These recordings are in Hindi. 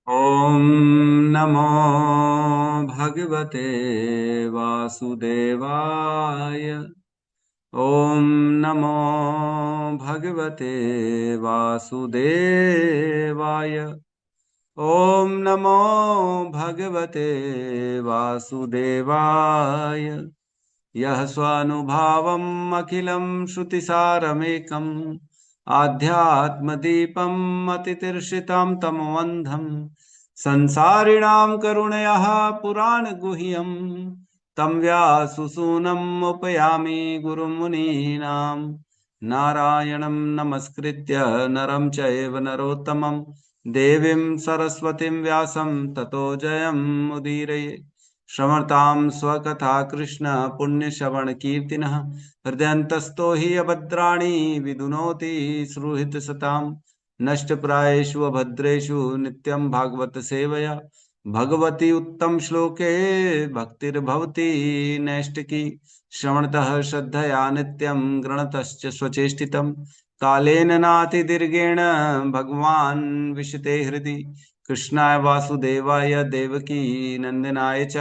ॐ नमो भगवते वासुदेवाय। ॐ नमो भगवते वासुदेवाय। ॐ नमो भगवते वासुदेवाय। यः स्वानुभावम् अखिलं श्रुतिसारमेकम् आध्यात्मदीपम् अतितीर्षितां तमोऽन्धम् संसारिणां करुणयाः पुराणगुह्यम् तं व्याससूनम् उपयामि गुरुमुनीनां। नारायणं नमस्कृत्य नरं चैव नरोत्तमं देवीं सरस्वतीं व्यासं ततो जयमुदीरये। श्रमतां स्वकथा कृष्ण पुण्यश्रवण कीर्तिनः हृदयन्तस्तो हि अभद्राणि विदुनोति सुहृतसताम्। नष्टप्रायेषु अभद्रेषु नित्यं भागवत सेवया भगवती उत्तम श्लोके भक्तिर्भवति नैष्टिकी। श्रवणतः श्रद्धया नित्यं गृणतश्च स्वचेष्टितं कालेन नातिदीर्घेण भगवान् विशते हृदि। कृष्णाय वासुदेवाय देवकी नंदनाय च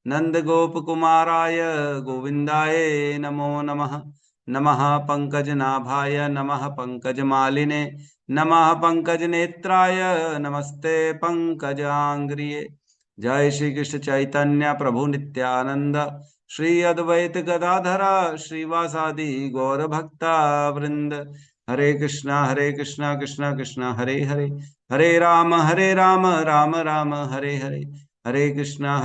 नंदगोपकुमाराय गोविन्दाय नमो नमः। नमः पंकजनाभाय नमः पंकजमालिने नमः पंकजनेत्राय नमस्ते पंकजांग्रिये। जय श्री कृष्ण चैतन्य प्रभु नित्यानंद श्री अद्वैत गदाधर श्रीवासादि गौर भक्ता वृंद। हरे कृष्णा कृष्णा कृष्णा हरे हरे, हरे राम राम राम हरे हरे। हरे कृष्णा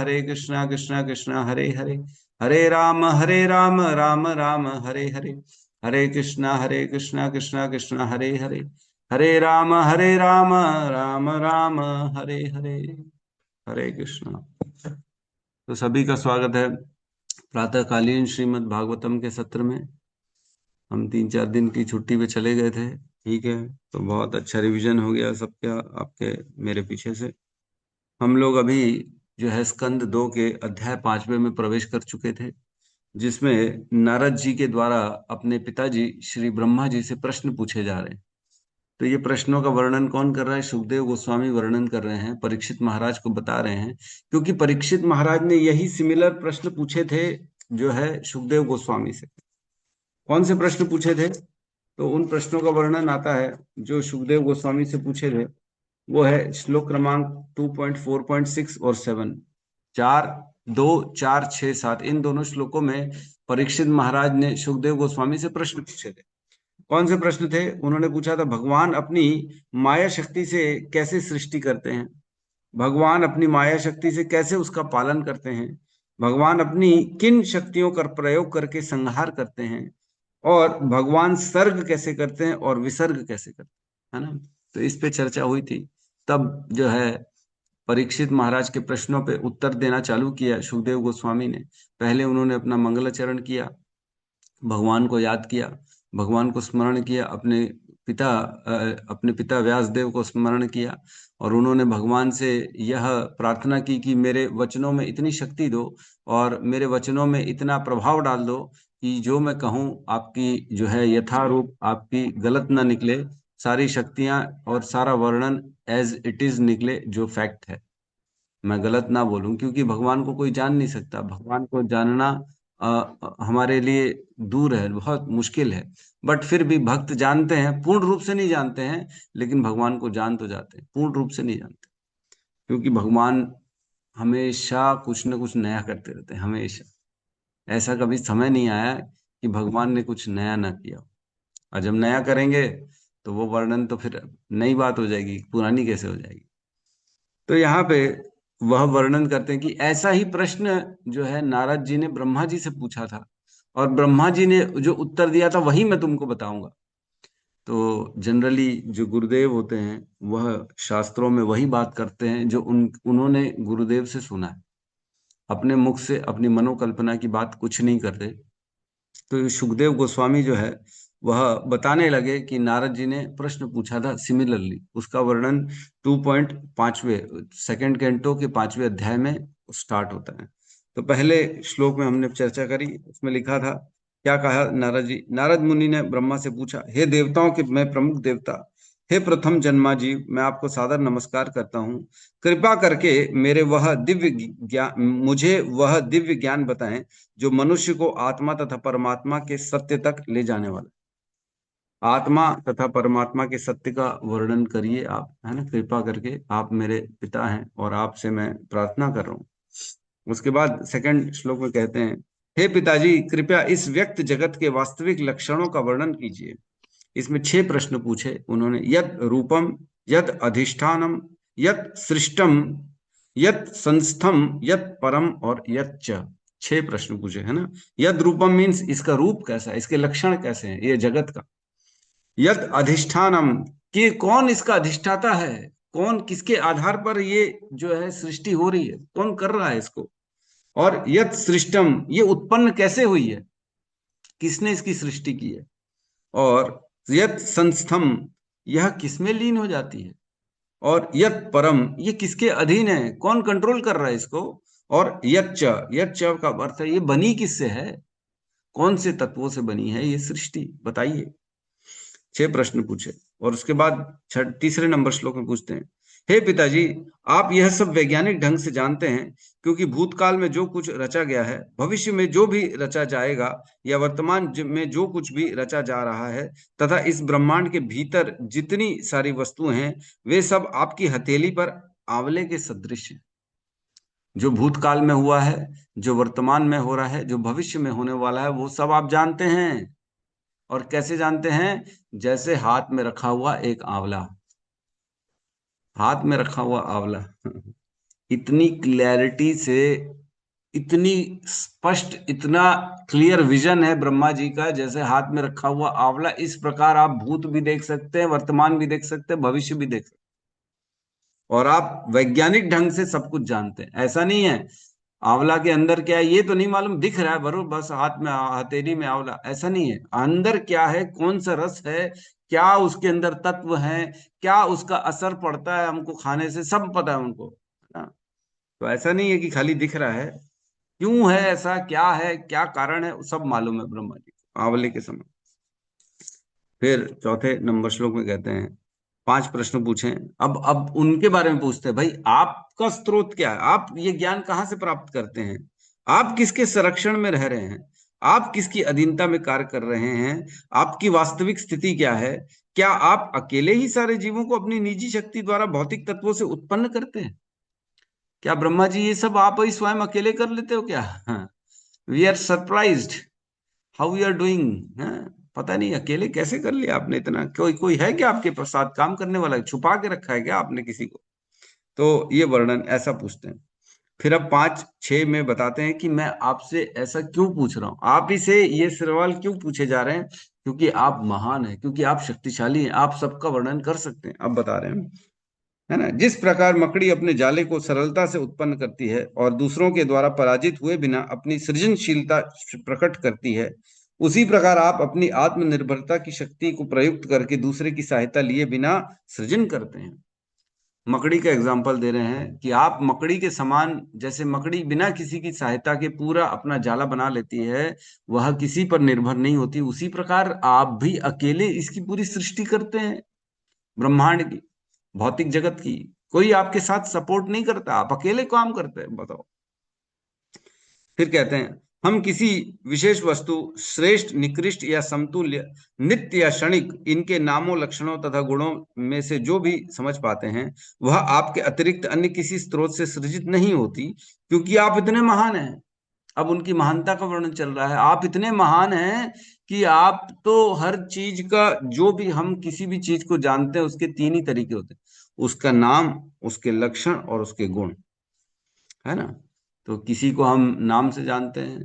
कृष्णा कृष्णा हरे हरे, हरे राम राम राम हरे हरे। हरे कृष्णा कृष्णा कृष्णा हरे हरे, हरे राम राम राम हरे हरे। हरे कृष्णा। तो सभी का स्वागत है प्रातःकालीन श्रीमद् भागवतम के सत्र में। हम 3-4 दिन की छुट्टी पे चले गए थे, ठीक है। तो बहुत अच्छा रिवीजन हो गया सबका, आपके मेरे पीछे से। हम लोग अभी जो है स्कंद 2 के अध्याय 5वें में प्रवेश कर चुके थे, जिसमें नारद जी के द्वारा अपने पिताजी श्री ब्रह्मा जी से प्रश्न पूछे जा रहे हैं। तो ये प्रश्नों का वर्णन कौन कर रहा है? सुखदेव गोस्वामी वर्णन कर रहे हैं, परीक्षित महाराज को बता रहे हैं, क्योंकि परीक्षित महाराज ने यही सिमिलर प्रश्न पूछे थे जो है सुखदेव गोस्वामी से। कौन से प्रश्न पूछे थे? तो उन प्रश्नों का वर्णन आता है जो सुखदेव गोस्वामी से पूछे थे। वो है श्लोक क्रमांक 2.4.6 और 7, 4, 2, 4, 6, 7। इन दोनों श्लोकों में परीक्षित महाराज ने सुखदेव गोस्वामी से प्रश्न पूछे थे। कौन से प्रश्न थे? उन्होंने पूछा था भगवान अपनी माया शक्ति से कैसे सृष्टि करते हैं, भगवान अपनी माया शक्ति से कैसे उसका पालन करते हैं, भगवान अपनी किन शक्तियों का प्रयोग करके संहार करते हैं, और भगवान सर्ग कैसे करते हैं और विसर्ग कैसे करते हैं, है ना। तो इस पे चर्चा हुई थी। तब जो है परीक्षित महाराज के प्रश्नों पे उत्तर देना चालू किया सुखदेव गोस्वामी ने। पहले उन्होंने अपना मंगलाचरण किया, भगवान को याद किया, भगवान को स्मरण किया, अपने पिता व्यासदेव को स्मरण किया, और उन्होंने भगवान से यह प्रार्थना की कि मेरे वचनों में इतनी शक्ति दो और मेरे वचनों में इतना प्रभाव डाल दो कि जो मैं कहूँ आपकी जो है यथारूप आपकी गलत ना निकले, सारी शक्तियां और सारा वर्णन एज इट इज निकले, जो फैक्ट है मैं गलत ना बोलूं। क्योंकि भगवान को कोई जान नहीं सकता, भगवान को जानना हमारे लिए दूर है, बहुत मुश्किल है। बट फिर भी भक्त जानते हैं, पूर्ण रूप से नहीं जानते हैं, लेकिन भगवान को जान तो जाते हैं, पूर्ण रूप से नहीं जानते। क्योंकि भगवान हमेशा कुछ न कुछ नया करते रहते हैं, हमेशा। ऐसा कभी समय नहीं आया कि भगवान ने कुछ नया ना किया हो। और जब नया करेंगे तो वो वर्णन तो फिर नई बात हो जाएगी, पुरानी कैसे हो जाएगी। तो यहाँ पे वह वर्णन करते हैं कि ऐसा ही प्रश्न जो है नारद जी ने ब्रह्मा जी से पूछा था, और ब्रह्मा जी ने जो उत्तर दिया था वही मैं तुमको बताऊंगा। तो जनरली जो गुरुदेव होते हैं वह शास्त्रों में वही बात करते हैं जो उन्होंने गुरुदेव से सुना है, अपने मुख से अपनी मनोकल्पना की बात कुछ नहीं करते। तो सुखदेव गोस्वामी जो है वह बताने लगे कि नारद जी ने प्रश्न पूछा था सिमिलरली। उसका वर्णन 2.5वें सेकंड कैंटो के 5वें अध्याय में स्टार्ट होता है। तो पहले श्लोक में हमने चर्चा करी, उसमें लिखा था, क्या कहा नारद जी? नारद मुनि ने ब्रह्मा से पूछा, हे देवताओं के मैं प्रमुख देवता, हे प्रथम जन्मा जी, मैं आपको सादर नमस्कार करता हूँ। कृपा करके मेरे वह दिव्य ज्ञान मुझे वह दिव्य ज्ञान बताएं जो मनुष्य को आत्मा तथा परमात्मा के सत्य तक ले जाने वाला। आत्मा तथा परमात्मा के सत्य का वर्णन करिए आप, है ना, कृपा करके। आप मेरे पिता हैं और आपसे मैं प्रार्थना कर रहा हूँ। उसके बाद सेकंड श्लोक में कहते हैं, हे पिताजी, कृपया इस व्यक्त जगत के वास्तविक लक्षणों का वर्णन कीजिए। इसमें 6 प्रश्न पूछे उन्होंने। यद रूपम, यद अधिष्ठानम, यद सृष्टम, यद संस्थम, यद परम और यद च। 6 प्रश्न पूछे, है ना। यद रूपम मीन्स इसका रूप कैसा है, इसके लक्षण कैसे हैं, ये जगत का। यद अधिष्ठानम, कि कौन इसका अधिष्ठाता है, कौन किसके आधार पर ये जो है सृष्टि हो रही है, कौन कर रहा है इसको। और यद सृष्टम, ये उत्पन्न कैसे हुई है, किसने इसकी सृष्टि की है। और यत संस्थम, यह किसमें लीन हो जाती है। और यत परम, ये किसके अधीन है, कौन कंट्रोल कर रहा है इसको। और यच्च, यच्च का अर्थ है ये बनी किससे है, कौन से तत्वों से बनी है ये सृष्टि, बताइए। 6 प्रश्न पूछे। और उसके बाद तीसरे नंबर श्लोक में पूछते हैं, हे पिताजी, आप यह सब वैज्ञानिक ढंग से जानते हैं, क्योंकि भूतकाल में जो कुछ रचा गया है, भविष्य में जो भी रचा जाएगा, या वर्तमान में जो कुछ भी रचा जा रहा है, तथा इस ब्रह्मांड के भीतर जितनी सारी वस्तुएं हैं, वे सब आपकी हथेली पर आंवले के सदृश हैं। जो भूतकाल में हुआ है, जो वर्तमान में हो रहा है, जो भविष्य में होने वाला है, वो सब आप जानते हैं। और कैसे जानते हैं, जैसे हाथ में रखा हुआ एक आंवला, हाथ में रखा हुआ आंवला। इतनी क्लैरिटी से, इतनी स्पष्ट, इतना क्लियर विजन है ब्रह्मा जी का, जैसे हाथ में रखा हुआ आंवला। इस प्रकार आप भूत भी देख सकते हैं, वर्तमान भी देख सकते हैं, भविष्य भी देख सकते हैं। और आप वैज्ञानिक ढंग से सब कुछ जानते हैं। ऐसा नहीं है आंवला के अंदर क्या है ये तो नहीं मालूम, दिख रहा है बरोबर, बस हाथ में हथेली में आंवला, ऐसा नहीं है। अंदर क्या है, कौन सा रस है, क्या उसके अंदर तत्व है, क्या उसका असर पड़ता है हमको खाने से, सब पता है उनको, है ना। तो ऐसा नहीं है कि खाली दिख रहा है, क्यों है ऐसा, क्या है, क्या कारण है, सब मालूम है ब्रह्मा जी को आंवले के समय। फिर चौथे नंबर श्लोक में कहते हैं, 5 प्रश्न पूछे। अब उनके बारे में पूछते हैं, भाई आपका स्रोत क्या है, आप ये ज्ञान कहाँ से प्राप्त करते हैं, आप किसके संरक्षण में रह रहे हैं, आप किसकी अधीनता में कार्य कर रहे हैं, आपकी वास्तविक स्थिति क्या है। क्या आप अकेले ही सारे जीवों को अपनी निजी शक्ति द्वारा भौतिक तत्वों से उत्पन्न करते हैं। क्या ब्रह्मा जी ये सब आप ही स्वयं अकेले कर लेते हो क्या। We are surprised how you are doing. पता नहीं अकेले कैसे कर लिया आपने इतना, कोई कोई है क्या आपके साथ काम करने वाला, छुपा के रखा है क्या आपने किसी को। तो ये वर्णन ऐसा पूछते हैं। फिर अब 5-6 में बताते हैं कि मैं आपसे ऐसा क्यों पूछ रहा हूं, आप ही से ये सवाल क्यों पूछे जा रहे हैं, क्योंकि आप महान हैं, क्योंकि आप शक्तिशाली हैं, आप सबका वर्णन कर सकते हैं। अब बता रहे हैं, है ना। जिस प्रकार मकड़ी अपने जाले को सरलता से उत्पन्न करती है और दूसरों के द्वारा पराजित हुए बिना अपनी सृजनशीलता प्रकट करती है, उसी प्रकार आप अपनी आत्मनिर्भरता की शक्ति को प्रयुक्त करके दूसरे की सहायता लिए बिना सृजन करते हैं। मकड़ी का एग्जाम्पल दे रहे हैं कि आप मकड़ी के समान, जैसे मकड़ी बिना किसी की सहायता के पूरा अपना जाला बना लेती है, वह किसी पर निर्भर नहीं होती, उसी प्रकार आप भी अकेले इसकी पूरी सृष्टि करते हैं, ब्रह्मांड की, भौतिक जगत की। कोई आपके साथ सपोर्ट नहीं करता, आप अकेले काम करते हैं, बताओ। फिर कहते हैं, हम किसी विशेष वस्तु, श्रेष्ठ, निकृष्ट या समतुल्य, नित्य या क्षणिक, इनके नामों, लक्षणों तथा गुणों में से जो भी समझ पाते हैं, वह आपके अतिरिक्त अन्य किसी स्रोत से सृजित नहीं होती, क्योंकि आप इतने महान हैं। अब उनकी महानता का वर्णन चल रहा है। आप इतने महान हैं कि आप तो हर चीज का, जो भी हम किसी भी चीज को जानते हैं, उसके 3 ही तरीके होते हैं, उसका नाम, उसके लक्षण और उसके गुण, है ना। तो किसी को हम नाम से जानते हैं,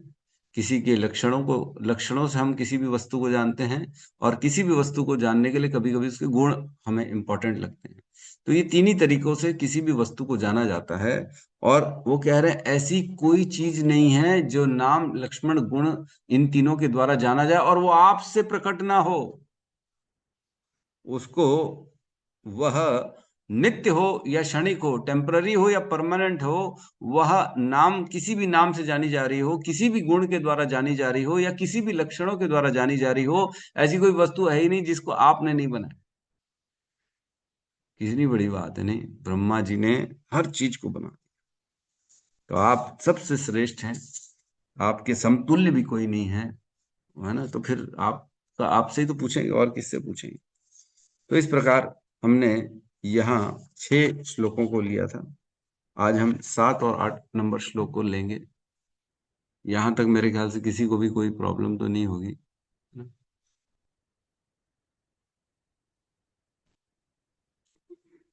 किसी के लक्षणों को, लक्षणों से हम किसी भी वस्तु को जानते हैं, और किसी भी वस्तु को जानने के लिए कभी कभी उसके गुण हमें इंपॉर्टेंट लगते हैं। तो ये 3 ही तरीकों से किसी भी वस्तु को जाना जाता है। और वो कह रहे हैं ऐसी कोई चीज नहीं है जो नाम, लक्ष्मण, गुण, इन तीनों के द्वारा जाना जाए और वो आपसे प्रकट ना हो। उसको, वह नित्य हो या क्षणिक हो, टेम्पररी हो या परमानेंट हो, वह नाम, किसी भी नाम से जानी जा रही हो, किसी भी गुण के द्वारा जानी जा रही हो, या किसी भी लक्षणों के द्वारा जानी जा रही हो, ऐसी कोई वस्तु है ही नहीं जिसको आपने नहीं बनाया। कितनी बड़ी बात है, नहीं? ब्रह्मा जी ने हर चीज को बना, तो आप सबसे श्रेष्ठ हैं, आपके समतुल्य भी कोई नहीं है ना? तो फिर आप, तो आपसे ही तो पूछेंगे, और किससे पूछेंगे? तो इस प्रकार हमने यहाँ 6 श्लोकों को लिया था। आज हम 7 और 8 नंबर श्लोक को लेंगे। यहाँ तक मेरे ख्याल से किसी को भी कोई प्रॉब्लम तो नहीं होगी ना?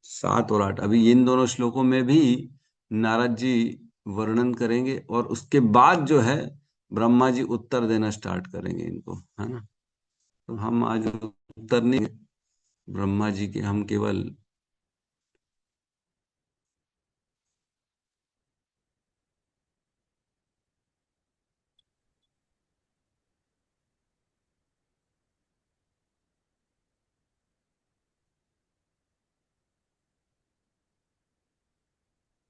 7 और 8, अभी इन दोनों श्लोकों में भी नारद जी वर्णन करेंगे, और उसके बाद जो है ब्रह्मा जी उत्तर देना स्टार्ट करेंगे इनको, है ना? तो हम आज उत्तर नहीं, ब्रह्मा जी के हम केवल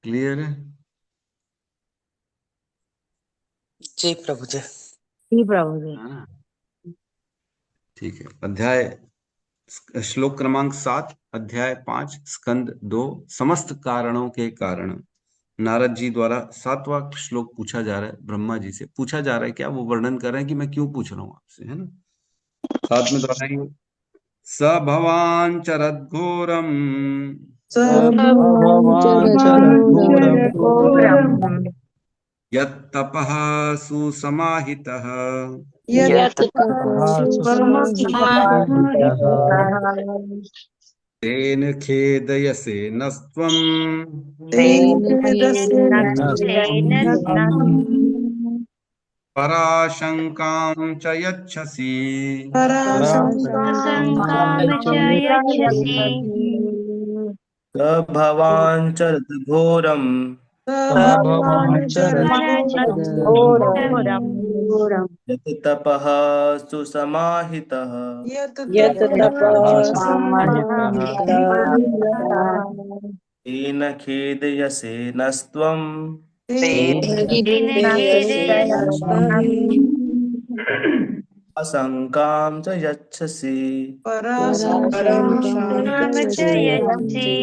क्लियर है? जी प्रभु जी। जी प्रभु जी। है ना? ठीक है। अध्याय, श्लोक क्रमांक 7, अध्याय 5, स्कंद 2, समस्त कारणों के कारण। नारद जी द्वारा 7वां श्लोक पूछा जा रहा है, ब्रह्मा जी से पूछा जा रहा है। क्या वो वर्णन कर रहे हैं कि मैं क्यों पूछ रहा हूँ आपसे, है ना? साथ में दोहराएंगे, स भवान चरद्घोरम भगवान चरघोरम् यत्तपः सुसमाहितः यत् समाहितः तेन खेदयसे नस्त्वम् तेन पराशङ्कां च यच्छसि। प्रशंकां च यच्छसि। भवान् चरद्घोरम् चरघोरम् यत् तपः सुसमाहितः यत् तेन खेदयसे नस्त्वम् तेन खेदयसि आशङ्कां च यच्छसि। पराशंकां च यच्छसि।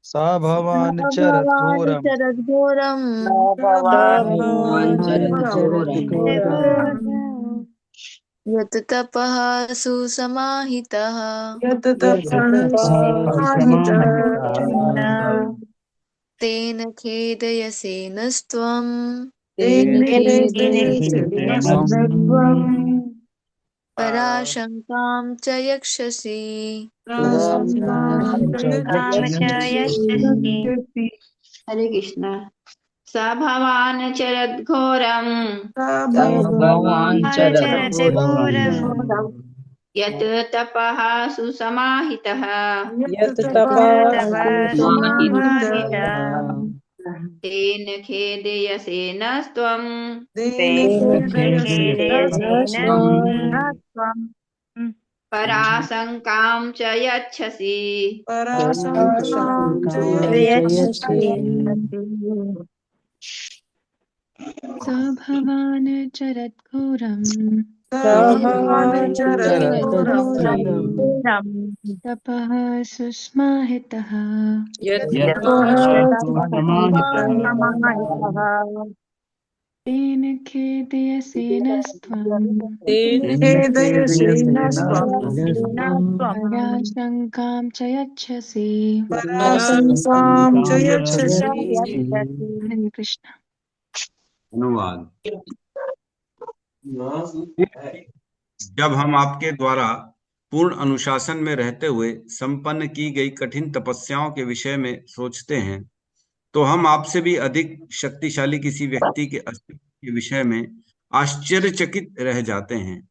स भवान् चरघोरम् यत् तपः सुसमाहितः तेन खेदयसे नस्त्वम् पराशङ्कां च यक्षसि। पराशंकां च यच्छसि। हरे कृष्णा। स भवान् चरद्घोरम् चरघोरम् यत् तपः सुसमाहितः समाहितः तेन खेदयसे नस्त्वम् तेन खेदयसि नस्त्वम् पराशंकां च यच्छसि। स भवान् चरद्घोरम् तपः सुस्माहितः तेन खेदयसे नस्त्वम् पराशङ्कां च यच्छसि। हरे कृष्ण। अनुवाद। जब हम आपके द्वारा पूर्ण अनुशासन में रहते हुए संपन्न की गई कठिन तपस्याओं के विषय में सोचते हैं, तो हम आपसे भी अधिक शक्तिशाली किसी व्यक्ति के अस्तित्व के विषय में आश्चर्यचकित रह जाते हैं।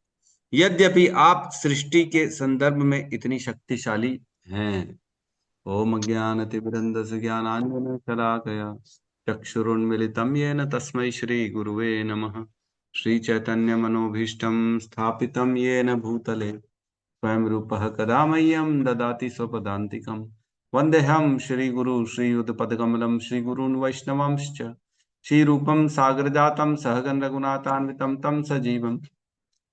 यद्यपि आप सृष्टि के संदर्भ में इतनी शक्तिशाली हैं। ओम अज्ञानतिमिरन्धस्य ज्ञानाञ्जनशलाकया चक्षुरुन्मिलितं येन तस्मै श्रीगुरुवे नमः। श्रीचैतन्यमनोभीष्टं स्थापितं येन भूतले स्वयं रूपः कदा मह्यं ददाति स्वपदान्तिकम्। वन्देऽहं श्रीगुरु श्रीयुतपदकमलं श्रीगुरून् वैष्णवांश्च श्रीरूपं सागरजातं सहगण रघुनाथान्वितं तं सजीवं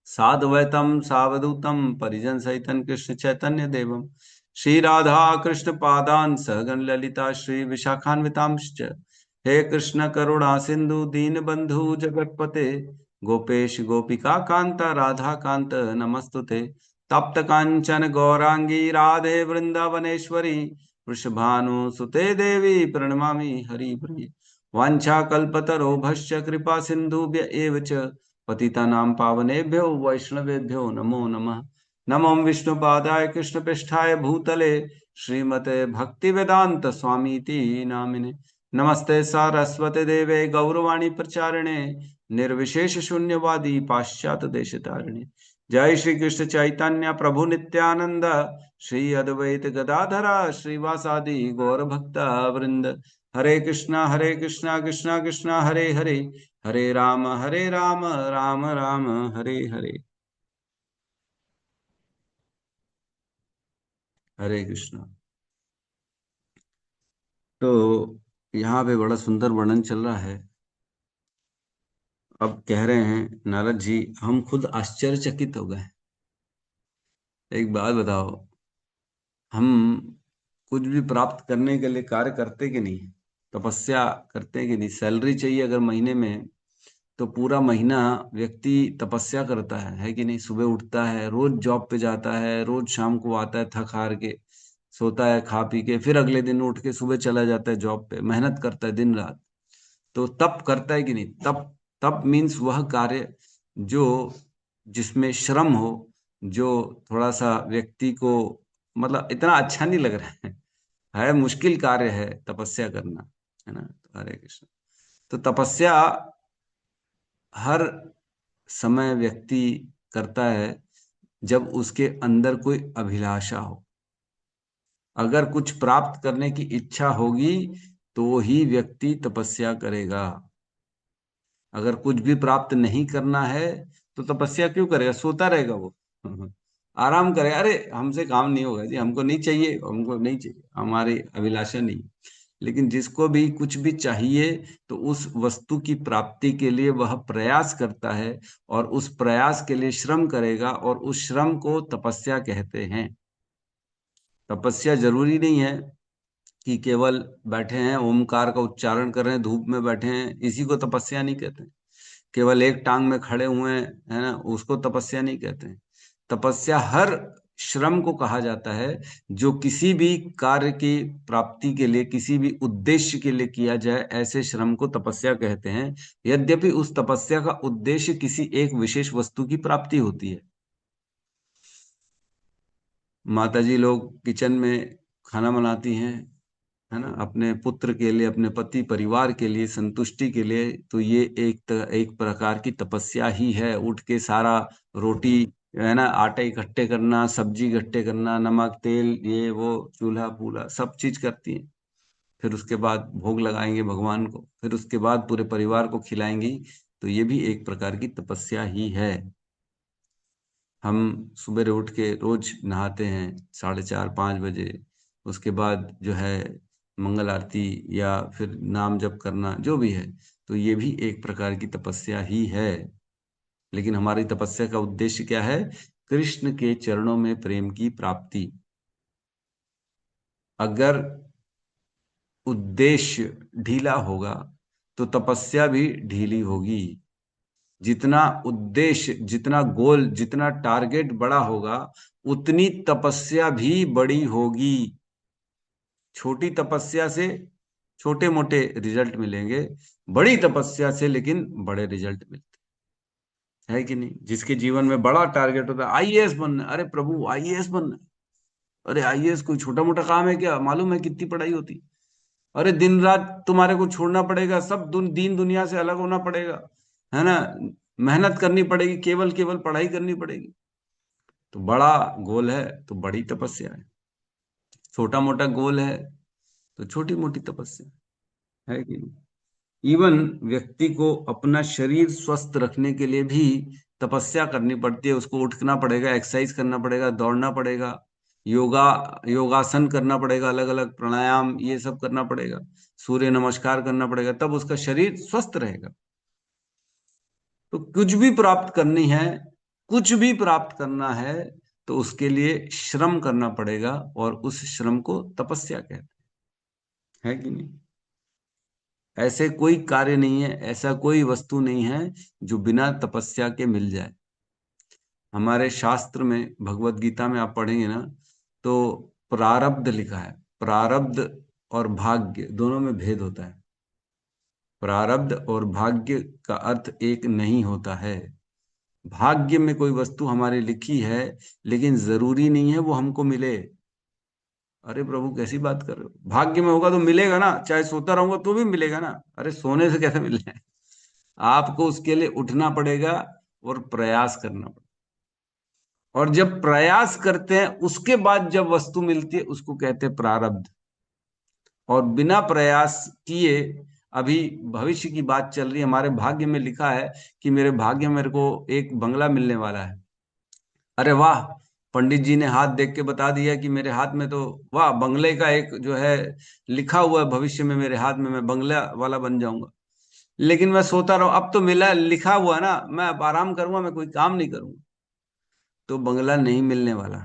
साद्वैतं सावधूतं परिजनसहितं कृष्ण चैतन्य देवम् श्री राधा कृष्ण पादान सहगण ललिता श्री विशाखान्वितांश्च। हे कृष्ण करुणा सिंधु दीन बंधु जगतपते गोपेश गोपिका कांता राधा कांत नमस्तुते। तप्त कांचन गौरांगी राधे वृंदावनेश्वरी वृषभानुसुते देवी प्रणमामि हरिप्रिये। वाञ्छाकल्पतरोभश्च कृपा सिन्धुभ्य एव च पतितानां पावनेभ्यो वैष्णवेभ्यो नमो नमः। नमो विष्णुपादाय कृष्णपृष्ठाय भूतले श्रीमते भक्तिवेदांत स्वामीति नामिने। नमस्ते सारस्वते देवे गौरवाणी प्रचारिणे निर्विशेष शून्यवादी पाश्चात्य देशतारिणे। जय श्री कृष्ण चैतन्य प्रभु नित्यानंद श्री अद्वैत गदाधरा श्रीवासादि गौर भक्त वृंद। हरे कृष्णा कृष्णा कृष्णा हरे हरे, हरे राम राम राम हरे हरे। हरे कृष्णा। तो यहाँ पे बड़ा सुंदर वर्णन चल रहा है। अब कह रहे हैं नारद जी, हम खुद आश्चर्यचकित हो गए। एक बात बताओ, हम कुछ भी प्राप्त करने के लिए कार्य करते कि नहीं, तपस्या करते कि नहीं? सैलरी चाहिए अगर महीने में, तो पूरा महीना व्यक्ति तपस्या करता है कि नहीं? सुबह उठता है, रोज जॉब पे जाता है, रोज शाम को आता है थक हार के, सोता है खा पी के, फिर अगले दिन उठ के सुबह चला जाता है जॉब पे, मेहनत करता है दिन रात। तो तप करता है कि नहीं? तप तप मीन्स वह कार्य जो जिसमें श्रम हो, जो थोड़ा सा व्यक्ति को मतलब इतना अच्छा नहीं लग रहा है मुश्किल कार्य है तपस्या करना, है ना? हरे कृष्ण। तो तपस्या हर समय व्यक्ति करता है जब उसके अंदर कोई अभिलाषा हो। अगर कुछ प्राप्त करने की इच्छा होगी तो ही व्यक्ति तपस्या करेगा। अगर कुछ भी प्राप्त नहीं करना है तो तपस्या क्यों करेगा? सोता रहेगा वो आराम करे, अरे हमसे काम नहीं होगा जी, हमको नहीं चाहिए, हमको नहीं चाहिए, हमारी अभिलाषा नहीं। लेकिन जिसको भी कुछ भी चाहिए तो उस वस्तु की प्राप्ति के लिए वह प्रयास करता है, और उस प्रयास के लिए श्रम करेगा, और उस श्रम को तपस्या कहते हैं। तपस्या जरूरी नहीं है कि केवल बैठे हैं ओमकार का उच्चारण कर रहे हैं, धूप में बैठे हैं, इसी को तपस्या नहीं कहते। केवल एक टांग में खड़े हुए हैं, है ना, उसको तपस्या नहीं कहते हैं। तपस्या हर श्रम को कहा जाता है जो किसी भी कार्य की प्राप्ति के लिए, किसी भी उद्देश्य के लिए किया जाए, ऐसे श्रम को तपस्या कहते हैं। यद्यपि उस तपस्या का उद्देश्य किसी एक विशेष वस्तु की प्राप्ति होती है। माताजी लोग किचन में खाना बनाती हैं, है ना, अपने पुत्र के लिए, अपने पति परिवार के लिए, संतुष्टि के लिए, तो ये एक प्रकार की तपस्या ही है। उठ के सारा रोटी, है ना, आटे इकट्ठे करना, सब्जी इकट्ठे करना, नमक तेल ये वो, चूल्हा फूला सब चीज करती हैं। फिर उसके बाद भोग लगाएंगे भगवान को, फिर उसके बाद पूरे परिवार को खिलाएंगी। तो ये भी एक प्रकार की तपस्या ही है। हम सुबह उठ के रोज नहाते हैं 4:30-5 बजे, उसके बाद जो है मंगल आरती या फिर नाम जप करना जो भी है, तो ये भी एक प्रकार की तपस्या ही है। लेकिन हमारी तपस्या का उद्देश्य क्या है? कृष्ण के चरणों में प्रेम की प्राप्ति। अगर उद्देश्य ढीला होगा तो तपस्या भी ढीली होगी। जितना उद्देश्य, जितना गोल, जितना टारगेट बड़ा होगा, उतनी तपस्या भी बड़ी होगी। छोटी तपस्या से छोटे मोटे रिजल्ट मिलेंगे, बड़ी तपस्या से लेकिन बड़े रिजल्ट मिलते हैं कि नहीं? जिसके जीवन में बड़ा टारगेट होता है, आईएएस बनना, अरे प्रभु आईएएस बनना, अरे आईएएस कोई छोटा मोटा काम है क्या? मालूम है कितनी पढ़ाई होती? अरे दिन रात तुम्हारे को छोड़ना पड़ेगा, सब दीन दुनिया से अलग होना पड़ेगा, है ना, मेहनत करनी पड़ेगी, केवल केवल पढ़ाई करनी पड़ेगी। तो बड़ा गोल है तो बड़ी तपस्या है, छोटा मोटा गोल है तो छोटी मोटी तपस्या है कि नहीं? इवन व्यक्ति को अपना शरीर स्वस्थ रखने के लिए भी तपस्या करनी पड़ती है। उसको उठना पड़ेगा, एक्सरसाइज करना पड़ेगा, दौड़ना पड़ेगा, योगासन करना पड़ेगा, अलग अलग प्राणायाम ये सब करना पड़ेगा, सूर्य नमस्कार करना पड़ेगा, तब उसका शरीर स्वस्थ रहेगा। तो कुछ भी प्राप्त करनी है, कुछ भी प्राप्त करना है, तो तो उसके लिए श्रम करना पड़ेगा, और उस श्रम को तपस्या कहते हैं, है कि नहीं? ऐसे कोई कार्य नहीं है, ऐसा कोई वस्तु नहीं है जो बिना तपस्या के मिल जाए। हमारे शास्त्र में, भगवत गीता में आप पढ़ेंगे ना, तो प्रारब्ध लिखा है। प्रारब्ध और भाग्य दोनों में भेद होता है। प्रारब्ध और भाग्य का अर्थ एक नहीं होता है। भाग्य में कोई वस्तु हमारी लिखी है, लेकिन जरूरी नहीं है वो हमको मिले। अरे प्रभु कैसी बात कर रहे हो? भाग्य में होगा तो मिलेगा ना, चाहे सोता रहूंगा तो भी मिलेगा ना। अरे सोने से कैसे मिल जाए? आपको उसके लिए उठना पड़ेगा और प्रयास करना पड़ेगा, और जब प्रयास करते हैं उसके बाद जब वस्तु मिलती है उसको कहते हैं प्रारब्ध। और बिना प्रयास किए, अभी भविष्य की बात चल रही है, हमारे भाग्य में लिखा है कि मेरे भाग्य में मेरे को एक बंगला मिलने वाला है। अरे वाह, पंडित जी ने हाथ देख के बता दिया कि मेरे हाथ में तो वाह बंगले का एक जो है लिखा हुआ है, भविष्य में मेरे हाथ में मैं बंगला वाला बन जाऊंगा। लेकिन मैं सोता रहूं, अब तो मिला, लिखा हुआ है ना, मैं अब आराम करूंगा, मैं कोई काम नहीं करूंगा, तो बंगला नहीं मिलने वाला।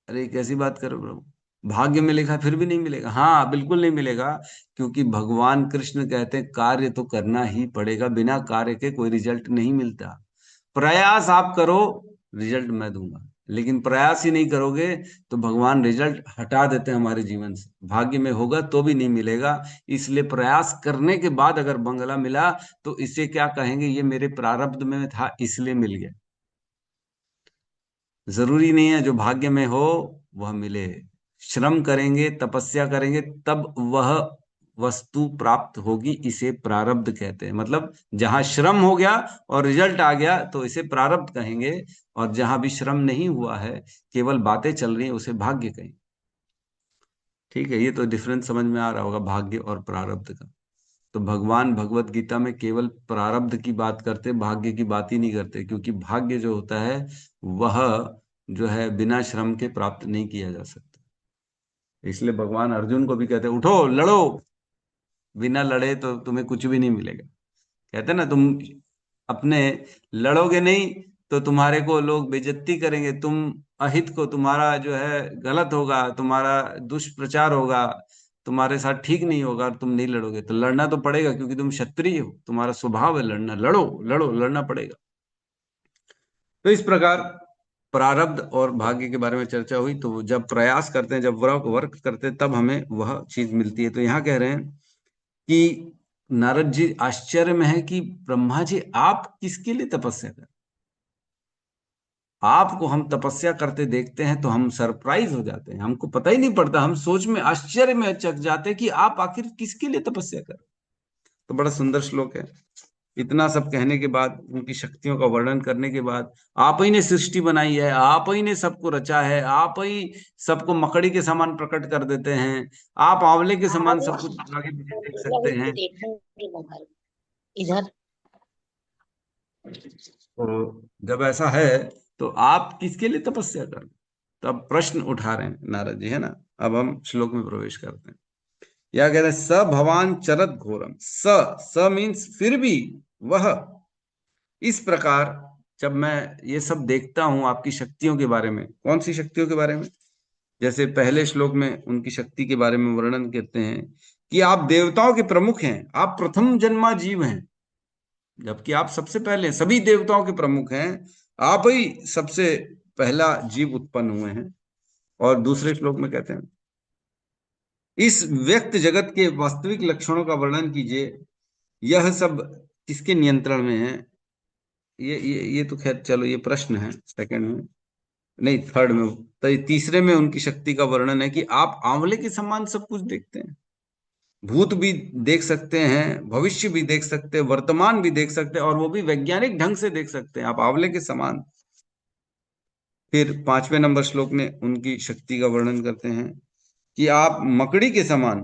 अरे कैसी बात कर रहे हो प्रभु? भाग्य में लिखा फिर भी नहीं मिलेगा? हाँ, बिल्कुल नहीं मिलेगा, क्योंकि भगवान कृष्ण कहते हैं कार्य तो करना ही पड़ेगा, बिना कार्य के कोई रिजल्ट नहीं मिलता। प्रयास आप करो, रिजल्ट मैं दूंगा, लेकिन प्रयास ही नहीं करोगे तो भगवान रिजल्ट हटा देते हैं हमारे जीवन से। भाग्य में होगा तो भी नहीं मिलेगा, इसलिए प्रयास करने के बाद अगर बंगला मिला तो इसे क्या कहेंगे? ये मेरे प्रारब्ध में था इसलिए मिल गया। जरूरी नहीं है जो भाग्य में हो वह मिले। श्रम करेंगे, तपस्या करेंगे, तब वह वस्तु प्राप्त होगी, इसे प्रारब्ध कहते हैं। मतलब जहां श्रम हो गया और रिजल्ट आ गया तो इसे प्रारब्ध कहेंगे, और जहां भी श्रम नहीं हुआ है, केवल बातें चल रही हैं, उसे भाग्य कहेंगे। ठीक है, ये तो डिफरेंस समझ में आ रहा होगा भाग्य और प्रारब्ध का। तो भगवान भगवत गीता में केवल प्रारब्ध की बात करते, भाग्य की बात ही नहीं करते, क्योंकि भाग्य जो होता है वह जो है बिना श्रम के प्राप्त नहीं किया जा सकता। इसलिए भगवान अर्जुन को भी कहते उठो लड़ो, बिना लड़े तो तुम्हें कुछ भी नहीं मिलेगा। कहते ना, तुम अपने लड़ोगे नहीं तो तुम्हारे को लोग बेइज्जती करेंगे, तुम अहित को, तुम्हारा जो है गलत होगा, तुम्हारा दुष्प्रचार होगा, तुम्हारे साथ ठीक नहीं होगा, और तुम नहीं लड़ोगे। तो लड़ना तो पड़ेगा, क्योंकि तुम क्षत्रिय हो, तुम्हारा स्वभाव है लड़ना। लड़ो लड़ो, लड़ना पड़ेगा। तो इस प्रकार प्रारब्ध और भाग्य के बारे में चर्चा हुई। तो जब प्रयास करते हैं, जब वर्क करते हैं, तब हमें वह चीज मिलती है। तो यहाँ कह रहे हैं कि नारद जी आश्चर्य में है कि ब्रह्मा जी आप किसके लिए तपस्या कर, आपको हम तपस्या करते देखते हैं तो हम सरप्राइज हो जाते हैं, हमको पता ही नहीं पड़ता, हम सोच में आश्चर्य में चक जाते हैं कि आप आखिर किसके लिए तपस्या कर। तो बड़ा सुंदर श्लोक है। इतना सब कहने के बाद, उनकी शक्तियों का वर्णन करने के बाद, आप ही ने सृष्टि बनाई है, आप ही ने सबको रचा है, आप ही सबको मकड़ी के समान प्रकट कर देते हैं, आप आंवले के समान सब कुछ आगे पीछे देख सकते हैं। इधर तो जब ऐसा है तो आप किसके लिए तपस्या कर? तो अब प्रश्न उठा रहे हैं नारद जी, है ना। अब हम श्लोक में प्रवेश करते हैं। या कहते हैं स भवान चरत घोरम। स मीन्स फिर भी, वह। इस प्रकार जब मैं ये सब देखता हूं आपकी शक्तियों के बारे में, कौन सी शक्तियों के बारे में? जैसे पहले श्लोक में उनकी शक्ति के बारे में वर्णन करते हैं कि आप देवताओं के प्रमुख हैं, आप प्रथम जन्मा जीव हैं, जबकि आप सबसे पहले सभी देवताओं के प्रमुख हैं, आप ही सबसे पहला जीव उत्पन्न हुए हैं। और दूसरे श्लोक में कहते हैं इस व्यक्त जगत के वास्तविक लक्षणों का वर्णन कीजिए, यह सब किसके नियंत्रण में है? ये तो खैर चलो, ये प्रश्न है सेकंड में, नहीं थर्ड में। तो तीसरे में उनकी शक्ति का वर्णन है कि आप आंवले के समान सब कुछ देखते हैं, भूत भी देख सकते हैं, भविष्य भी देख सकते हैं, वर्तमान भी देख सकते हैं, और वो भी वैज्ञानिक ढंग से देख सकते हैं, आप आंवले के समान। फिर 5वें नंबर श्लोक में उनकी शक्ति का वर्णन करते हैं कि आप मकड़ी के समान,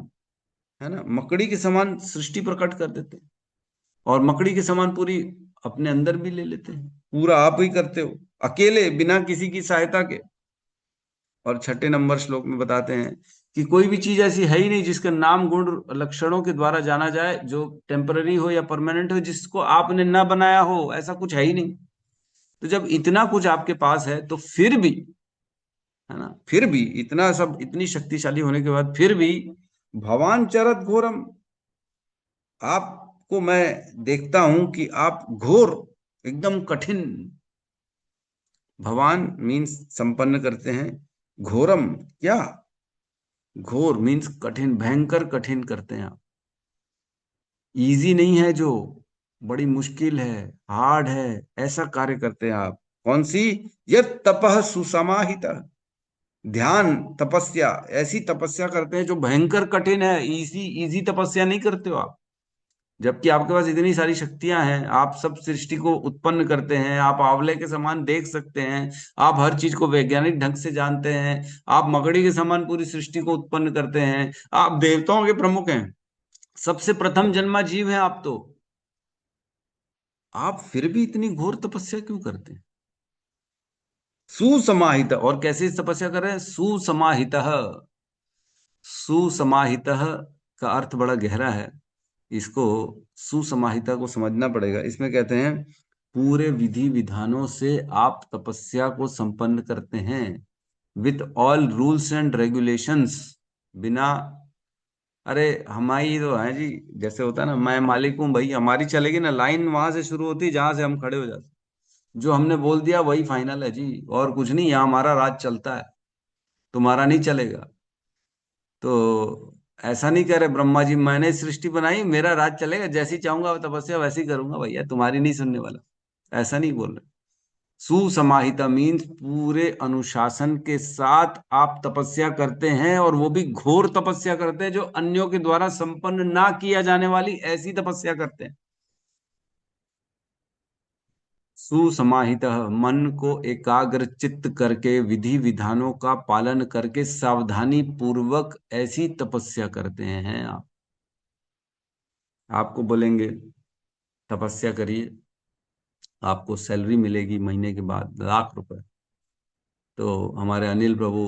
है ना, मकड़ी के समान सृष्टि प्रकट कर देते हैं, और मकड़ी के समान पूरी अपने अंदर भी ले लेते हैं, पूरा आप ही करते हो अकेले, बिना किसी की सहायता के। और 6ठे नंबर श्लोक में बताते हैं कि कोई भी चीज ऐसी है ही नहीं जिसका नाम गुण लक्षणों के द्वारा जाना जाए, जो टेम्पररी हो या परमानेंट हो, जिसको आपने न बनाया हो, ऐसा कुछ है ही नहीं। तो जब इतना कुछ आपके पास है तो फिर भी, है ना, फिर भी इतना सब, इतनी शक्तिशाली होने के बाद फिर भी भवान चरत घोरम, आपको मैं देखता हूं कि आप घोर, एकदम कठिन, भवान मीन्स संपन्न करते हैं, घोरम क्या, घोर मीन्स कठिन, भयंकर कठिन करते हैं आप। इजी नहीं है, जो बड़ी मुश्किल है, हार्ड है, ऐसा कार्य करते हैं आप। कौन सी? यत तपः सुसमाहित, ध्यान तपस्या, ऐसी तपस्या करते हैं जो भयंकर कठिन है। इजी इजी तपस्या नहीं करते हो आप, जबकि आपके पास इतनी सारी शक्तियां हैं, आप सब सृष्टि को उत्पन्न करते हैं, आप आंवले के समान देख सकते हैं, आप हर चीज को वैज्ञानिक ढंग से जानते हैं, आप मकड़ी के समान पूरी सृष्टि को उत्पन्न करते हैं, आप देवताओं के प्रमुख हैं, सबसे प्रथम जन्मा जीव है आप, तो आप फिर भी इतनी घोर तपस्या क्यों करते हैं? सुसमाहित, और कैसे तपस्या कर रहे हैं? सुसमाहित, सुसमाहित का अर्थ बड़ा गहरा है, इसको सुसमाहिता को समझना पड़ेगा। इसमें कहते हैं पूरे विधि विधानों से आप तपस्या को संपन्न करते हैं, with all rules and regulations, बिना, अरे हमारी तो है जी, जैसे होता है ना, मैं मालिक हूं भाई, हमारी चलेगी ना, लाइन वहां से शुरू होती है जहां से हम खड़े हो जाते, जो हमने बोल दिया वही फाइनल है जी, और कुछ नहीं, यहाँ हमारा राज चलता है, तुम्हारा नहीं चलेगा। तो ऐसा नहीं कह रहे ब्रह्मा जी, मैंने सृष्टि बनाई, मेरा राज चलेगा, जैसी चाहूंगा तपस्या वैसी करूंगा भैया, तुम्हारी नहीं सुनने वाला, ऐसा नहीं बोल रहे। सुसमाहिता मीन्स पूरे अनुशासन के साथ आप तपस्या करते हैं, और वो भी घोर तपस्या करते हैं, जो अन्यों के द्वारा संपन्न ना किया जाने वाली ऐसी तपस्या करते हैं। सुसमाहित, मन को एकाग्र चित्त करके, विधि विधानों का पालन करके, सावधानी पूर्वक ऐसी तपस्या करते हैं आप। आपको बोलेंगे तपस्या करिए, आपको सैलरी मिलेगी महीने के बाद ₹1,00,000। तो हमारे अनिल प्रभु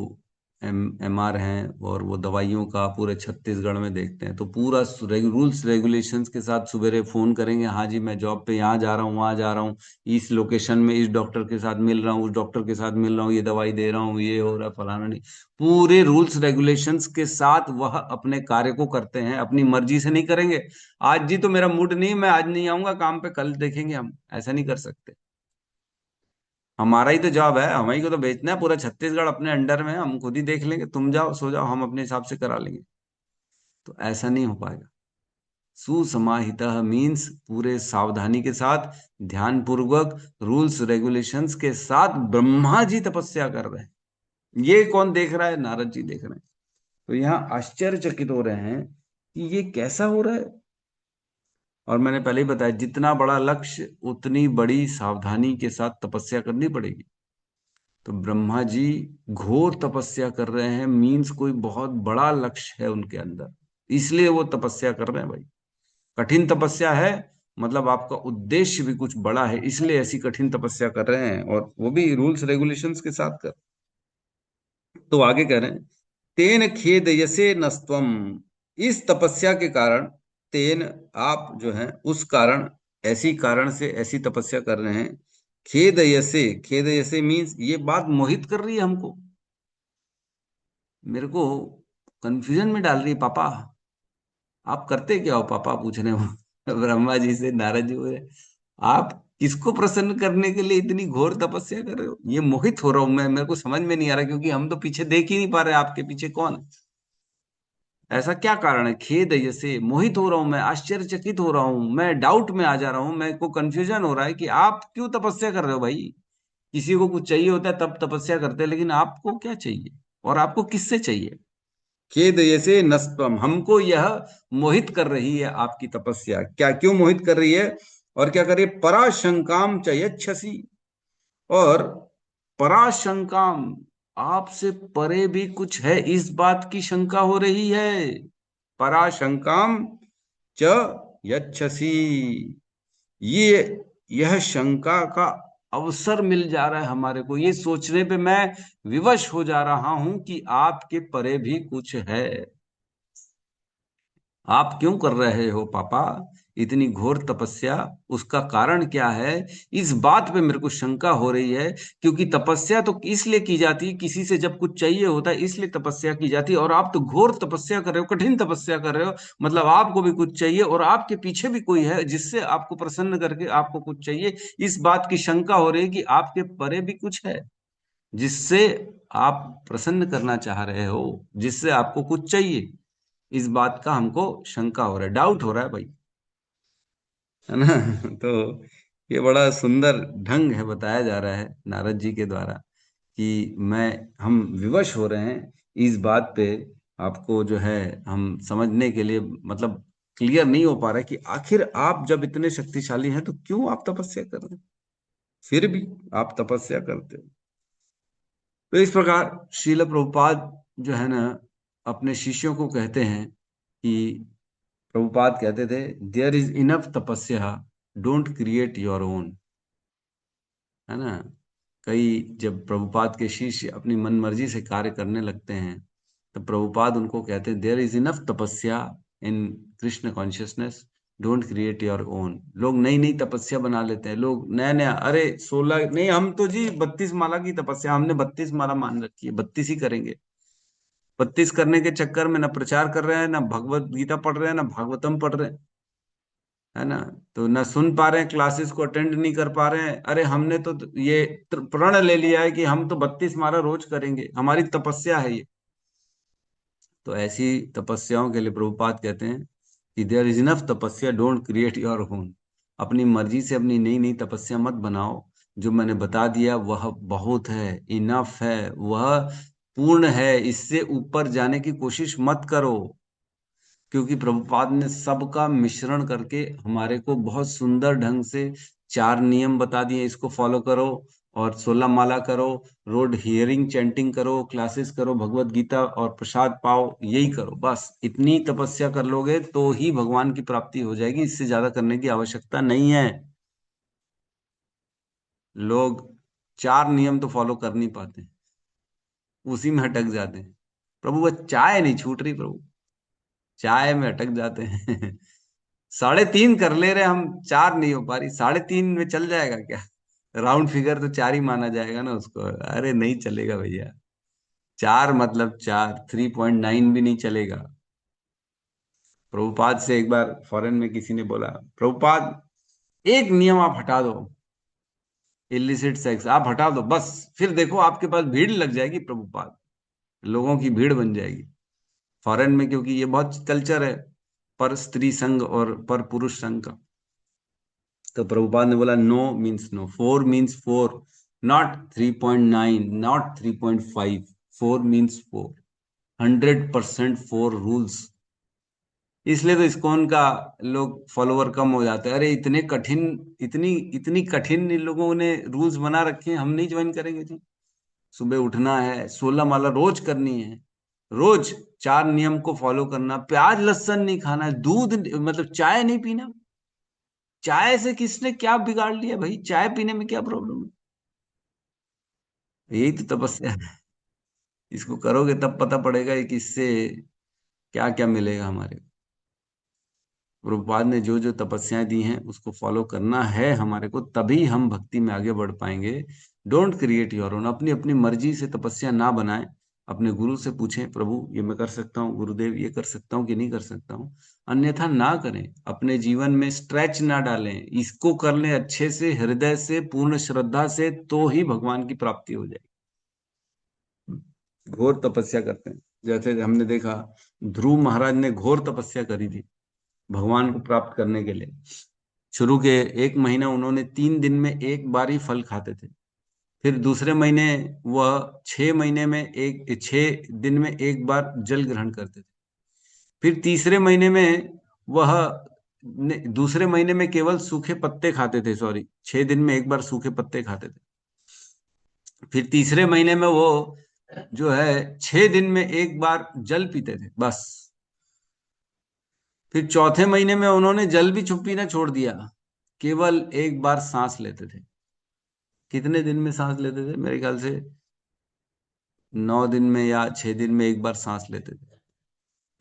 MR हैं, और वो दवाइयों का पूरे छत्तीसगढ़ में देखते हैं, तो पूरा रूल्स रेगुलेशंस के साथ सवेरे फोन करेंगे, हाँ जी मैं जॉब पे यहाँ जा रहा हूँ, वहाँ जा रहा हूँ, इस लोकेशन में इस डॉक्टर के साथ मिल रहा हूँ, उस डॉक्टर के साथ मिल रहा हूँ, ये दवाई दे रहा हूँ, ये हो रहा है, फलाना नहीं, पूरे रूल्स रेगुलेशंस के साथ वह अपने कार्य को करते हैं। अपनी मर्जी से नहीं करेंगे, आज जी तो मेरा मूड नहीं, मैं आज नहीं आऊंगा काम पे, कल देखेंगे, हम ऐसा नहीं कर सकते। हमारा ही तो जॉब है, हम ही को तो बेचना है, पूरा छत्तीसगढ़ अपने अंडर में है, हम खुद ही देख लेंगे, तुम जाओ सो जाओ, हम अपने हिसाब से करा लेंगे। तो ऐसा नहीं हो पाएगा। सुसमाहित मीन्स पूरे सावधानी के साथ, ध्यान पूर्वक, रूल्स रेगुलेशंस के साथ ब्रह्मा जी तपस्या कर रहे हैं। ये कौन देख रहा है? नारद जी देख रहे हैं। तो यहाँ आश्चर्यचकित हो रहे हैं कि ये कैसा हो रहा है। और मैंने पहले ही बताया, जितना बड़ा लक्ष्य उतनी बड़ी सावधानी के साथ तपस्या करनी पड़ेगी। तो ब्रह्मा जी घोर तपस्या कर रहे हैं, मीन्स कोई बहुत बड़ा लक्ष्य है उनके अंदर, इसलिए वो तपस्या कर रहे हैं भाई। कठिन तपस्या है, मतलब आपका उद्देश्य भी कुछ बड़ा है, इसलिए ऐसी कठिन तपस्या कर रहे हैं, और वो भी रूल्स रेगुलेशंस के साथ कर। तो आगे कह रहे हैं, तेन खेद यसे नस्त्वम, इस तपस्या के कारण, तेन आप जो है उस कारण, ऐसी कारण से ऐसी तपस्या कर रहे हैं। खेद यसे, खेद यसे मीन्स ये बात मोहित कर रही है हमको, मेरे को कंफ्यूजन में डाल रही है। पापा आप करते क्या हो पापा, पूछ रहे हो ब्रह्मा जी से, नारद जी बोले आप किसको प्रसन्न करने के लिए इतनी घोर तपस्या कर रहे हो? ये मोहित हो रहा हूं मैं, मेरे को समझ में नहीं आ रहा, क्योंकि हम तो पीछे देख ही नहीं पा रहे आपके पीछे कौन है, ऐसा क्या कारण है? खेद है, जैसे मोहित हो रहा हूं मैं, आश्चर्यचकित हो रहा हूं मैं, डाउट में आ जा रहा हूं, मेरे को कंफ्यूजन हो रहा है कि आप क्यों तपस्या कर रहे हो भाई। किसी को कुछ चाहिए होता है तब तपस्या करते हैं, लेकिन आपको क्या चाहिए, और आपको किससे चाहिए? खेद ऐसे नस्तम, हमको यह मोहित कर रही है आपकी तपस्या। क्या, क्यों मोहित कर रही है, और क्या कर रही है? पराशंकाम चयच्छसी, और पराशंकाम, आपसे परे भी कुछ है, इस बात की शंका हो रही है। पराशंकाम च यच्छसी, ये यह शंका का अवसर मिल जा रहा है हमारे को, ये सोचने पे मैं विवश हो जा रहा हूं कि आपके परे भी कुछ है। आप क्यों कर रहे हो पापा इतनी घोर तपस्या? उसका कारण क्या है? इस बात पे मेरे को शंका हो रही है, क्योंकि तपस्या तो इसलिए की जाती है, किसी से जब कुछ चाहिए होता है इसलिए तपस्या की जाती है, और आप तो घोर तपस्या कर रहे हो, कठिन तपस्या कर रहे हो। मतलब आपको भी कुछ चाहिए और आपके पीछे भी कोई है जिससे आपको प्रसन्न करके आपको कुछ चाहिए। इस बात की शंका हो रही है कि आपके परे भी कुछ है जिससे आप प्रसन्न करना चाह रहे हो, जिससे आपको कुछ चाहिए। इस बात का हमको शंका हो रहा है, डाउट हो रहा है भाई, है ना। तो ये बड़ा सुंदर ढंग है, बताया जा रहा है नारद जी के द्वारा कि मैं हम विवश हो रहे हैं इस बात पे। आपको जो है हम समझने के लिए मतलब क्लियर नहीं हो पा रहा है कि आखिर आप जब इतने शक्तिशाली हैं तो क्यों आप तपस्या कर रहे हैं, फिर भी आप तपस्या करते हो। तो इस प्रकार श्रील प्रभुपाद जो है ना अपने शिष्यों को कहते हैं कि प्रभुपाद कहते थे, देयर इज इनफ तपस्या, डोंट क्रिएट योर ओन। है ना। कई जब प्रभुपाद के शिष्य अपनी मन मर्जी से कार्य करने लगते हैं तो प्रभुपाद उनको कहते हैं, there is enough tapasya in Krishna consciousness, don't create your own. लोग नई नई तपस्या बना लेते हैं, लोग नया नया, अरे 16 नहीं, हम तो जी 32 माला की तपस्या, हमने 32 माला मान रखी है, 32 ही करेंगे। 32 करने के चक्कर में ना प्रचार कर रहे हैं, ना भगवत गीता पढ़ रहे हैं, ना भागवतम पढ़ रहे हैं, है ना। तो ना सुन पा रहे हैं, क्लासेस को अटेंड नहीं कर पा रहे हैं। अरे हमने तो ये प्रण ले लिया है कि हम तो 32 माला रोज करेंगे, हमारी तपस्या है ये। तो ऐसी तपस्याओं के लिए प्रभुपाद कहते हैं कि देयर इज इनफ तपस्या, डोंट क्रिएट योर ओन। अपनी मर्जी से अपनी नई नई तपस्या मत बनाओ। जो मैंने बता दिया वह बहुत है, इनफ है, वह पूर्ण है। इससे ऊपर जाने की कोशिश मत करो, क्योंकि प्रभुपाद ने सबका मिश्रण करके हमारे को बहुत सुंदर ढंग से 4 नियम बता दिए, इसको फॉलो करो और 16 माला करो, रोड हियरिंग चैंटिंग करो, क्लासेस करो, भगवत गीता और प्रसाद पाओ, यही करो। बस इतनी तपस्या कर लोगे तो ही भगवान की प्राप्ति हो जाएगी, इससे ज्यादा करने की आवश्यकता नहीं है। लोग 4 नियम तो फॉलो कर नहीं पाते, उसी में अटक जाते हैं। प्रभु वो चाय नहीं छूट रही, प्रभु चाय में अटक जाते हैं। 3.5 कर ले रहे हम, 4 नहीं हो पा रही। 3.5 में चल जाएगा क्या? राउंड फिगर तो 4 ही माना जाएगा ना उसको। अरे नहीं चलेगा भैया, 4 मतलब 4, 3.9 भी नहीं चलेगा। प्रभुपाद से एक बार फॉरेन में किसी ने बोला, प्रभुपाद एक नियम आप हटा दो, इलिसिट सेक्स आप हटा दो बस, फिर देखो आपके पास भीड़ लग जाएगी प्रभुपाद, लोगों की भीड़ बन जाएगी। फॉरेन में क्योंकि ये बहुत कल्चर है पर स्त्री संघ और पर पुरुष संघ का। तो प्रभुपाद ने बोला, no means no, 4 means 4, not 3.9, not 3.5, 4 means 4, 100% 4 rules. इसलिए तो इस्कॉन का लोग फॉलोवर कम हो जाते हैं। अरे इतने कठिन, इतनी इतनी कठिन इन लोगों ने रूल्स बना रखे हैं, हम नहीं ज्वाइन करेंगे जी। सुबह उठना है, 16 माला रोज करनी है, रोज 4 नियम को फॉलो करना, प्याज लहसुन नहीं खाना, दूध मतलब चाय नहीं पीना। चाय से किसने क्या बिगाड़ लिया भाई? चाय पीने में क्या प्रॉब्लम है? यही तो तपस्या है। इसको करोगे तब पता पड़ेगा कि इससे क्या क्या मिलेगा हमारे को। प्रभुपाद ने जो जो तपस्याएं दी हैं उसको फॉलो करना है हमारे को, तभी हम भक्ति में आगे बढ़ पाएंगे। डोंट क्रिएट योर ओन, अपनी अपनी मर्जी से तपस्या ना बनाएं। अपने गुरु से पूछें, प्रभु ये मैं कर सकता हूँ, गुरुदेव ये कर सकता हूँ कि नहीं कर सकता हूँ, अन्यथा ना करें। अपने जीवन में स्ट्रेच ना डालें, इसको कर लें अच्छे से, हृदय से, पूर्ण श्रद्धा से, तो ही भगवान की प्राप्ति हो जाएगी। घोर तपस्या करते हैं, जैसे हमने देखा ध्रुव महाराज ने घोर तपस्या करी थी भगवान को प्राप्त करने के लिए। शुरू के 1 महीना उन्होंने 3 दिन में एक बार ही फल खाते थे। फिर दूसरे महीने वह 6 महीने में 6 दिन में एक बार जल ग्रहण करते थे। फिर तीसरे महीने में वह दूसरे महीने में केवल सूखे पत्ते खाते थे, सॉरी 6 दिन में एक बार सूखे पत्ते खाते थे। फिर तीसरे महीने में वो जो है 6 दिन में एक बार जल पीते थे बस। फिर चौथे महीने में उन्होंने जल भी पीना छोड़ दिया, केवल एक बार सांस लेते थे। कितने दिन में सांस लेते थे? मेरे ख्याल से 9 दिन में या 6 दिन में एक बार सांस लेते थे।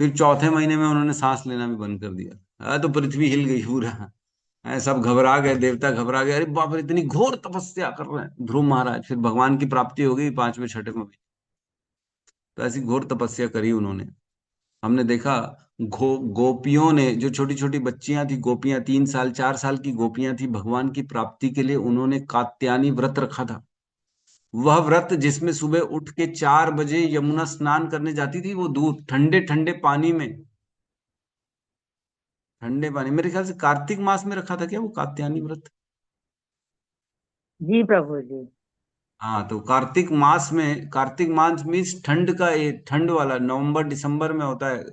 फिर चौथे महीने में उन्होंने सांस लेना भी बंद कर दिया। तो पृथ्वी हिल गई पूरा। सब घबरा गए, देवता घबरा गए, अरे बाप रे इतनी घोर तपस्या कर रहे हैं ध्रुव महाराज। फिर भगवान की प्राप्ति हो गई पांचवें छठे में। तो ऐसी घोर तपस्या करी उन्होंने। हमने देखा गोपियों ने, जो छोटी छोटी बच्चियां थी, गोपियां 3 साल 4 साल की गोपियां थी, भगवान की प्राप्ति के लिए उन्होंने कात्यायनी व्रत रखा था। वह व्रत जिसमें सुबह उठ के 4 बजे यमुना स्नान करने जाती थी, वो दूध ठंडे ठंडे पानी में, ठंडे पानी, मेरे ख्याल से कार्तिक मास में रखा था क्या वो कात्यायनी व्रत? जी प्रभु जी। हाँ, तो कार्तिक मास में, कार्तिक मास मीन्स ठंड का, ये ठंड वाला नवंबर दिसंबर में होता है।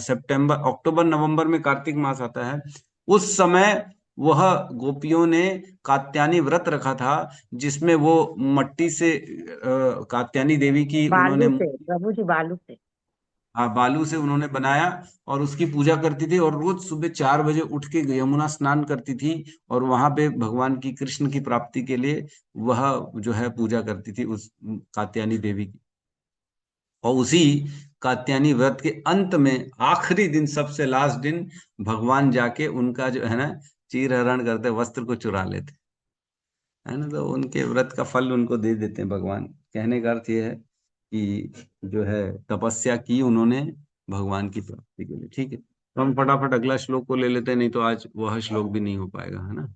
सितंबर अक्टूबर नवंबर में कार्तिक मास आता है। उस समय वह गोपियों ने कात्यायनी व्रत रखा था, जिसमें वो मट्टी से कात्यायनी देवी की उन्होंने, बालू से प्रभु जी, बालू से। हाँ, बालू से उन्होंने बनाया और उसकी पूजा करती थी। और रोज सुबह 4 बजे उठ के यमुना स्नान करती थी और वहां पे भगवान की, कृष्ण की प्राप्ति के लिए वह जो है पूजा करती थी उस कात्यायनी देवी की। और उसी कात्यायनी व्रत के अंत में आखिरी दिन, सबसे लास्ट दिन, भगवान जाके उनका जो है ना चीर हरण करते, वस्त्र को चुरा लेते, है ना। तो उनके व्रत का फल उनको दे देते हैं भगवान। कहने का अर्थ ये है कि जो है तपस्या की उन्होंने भगवान की प्राप्ति के लिए। ठीक है, तो हम फटाफट अगला श्लोक को ले लेते हैं, नहीं तो आज वह श्लोक भी नहीं हो पाएगा, है ना।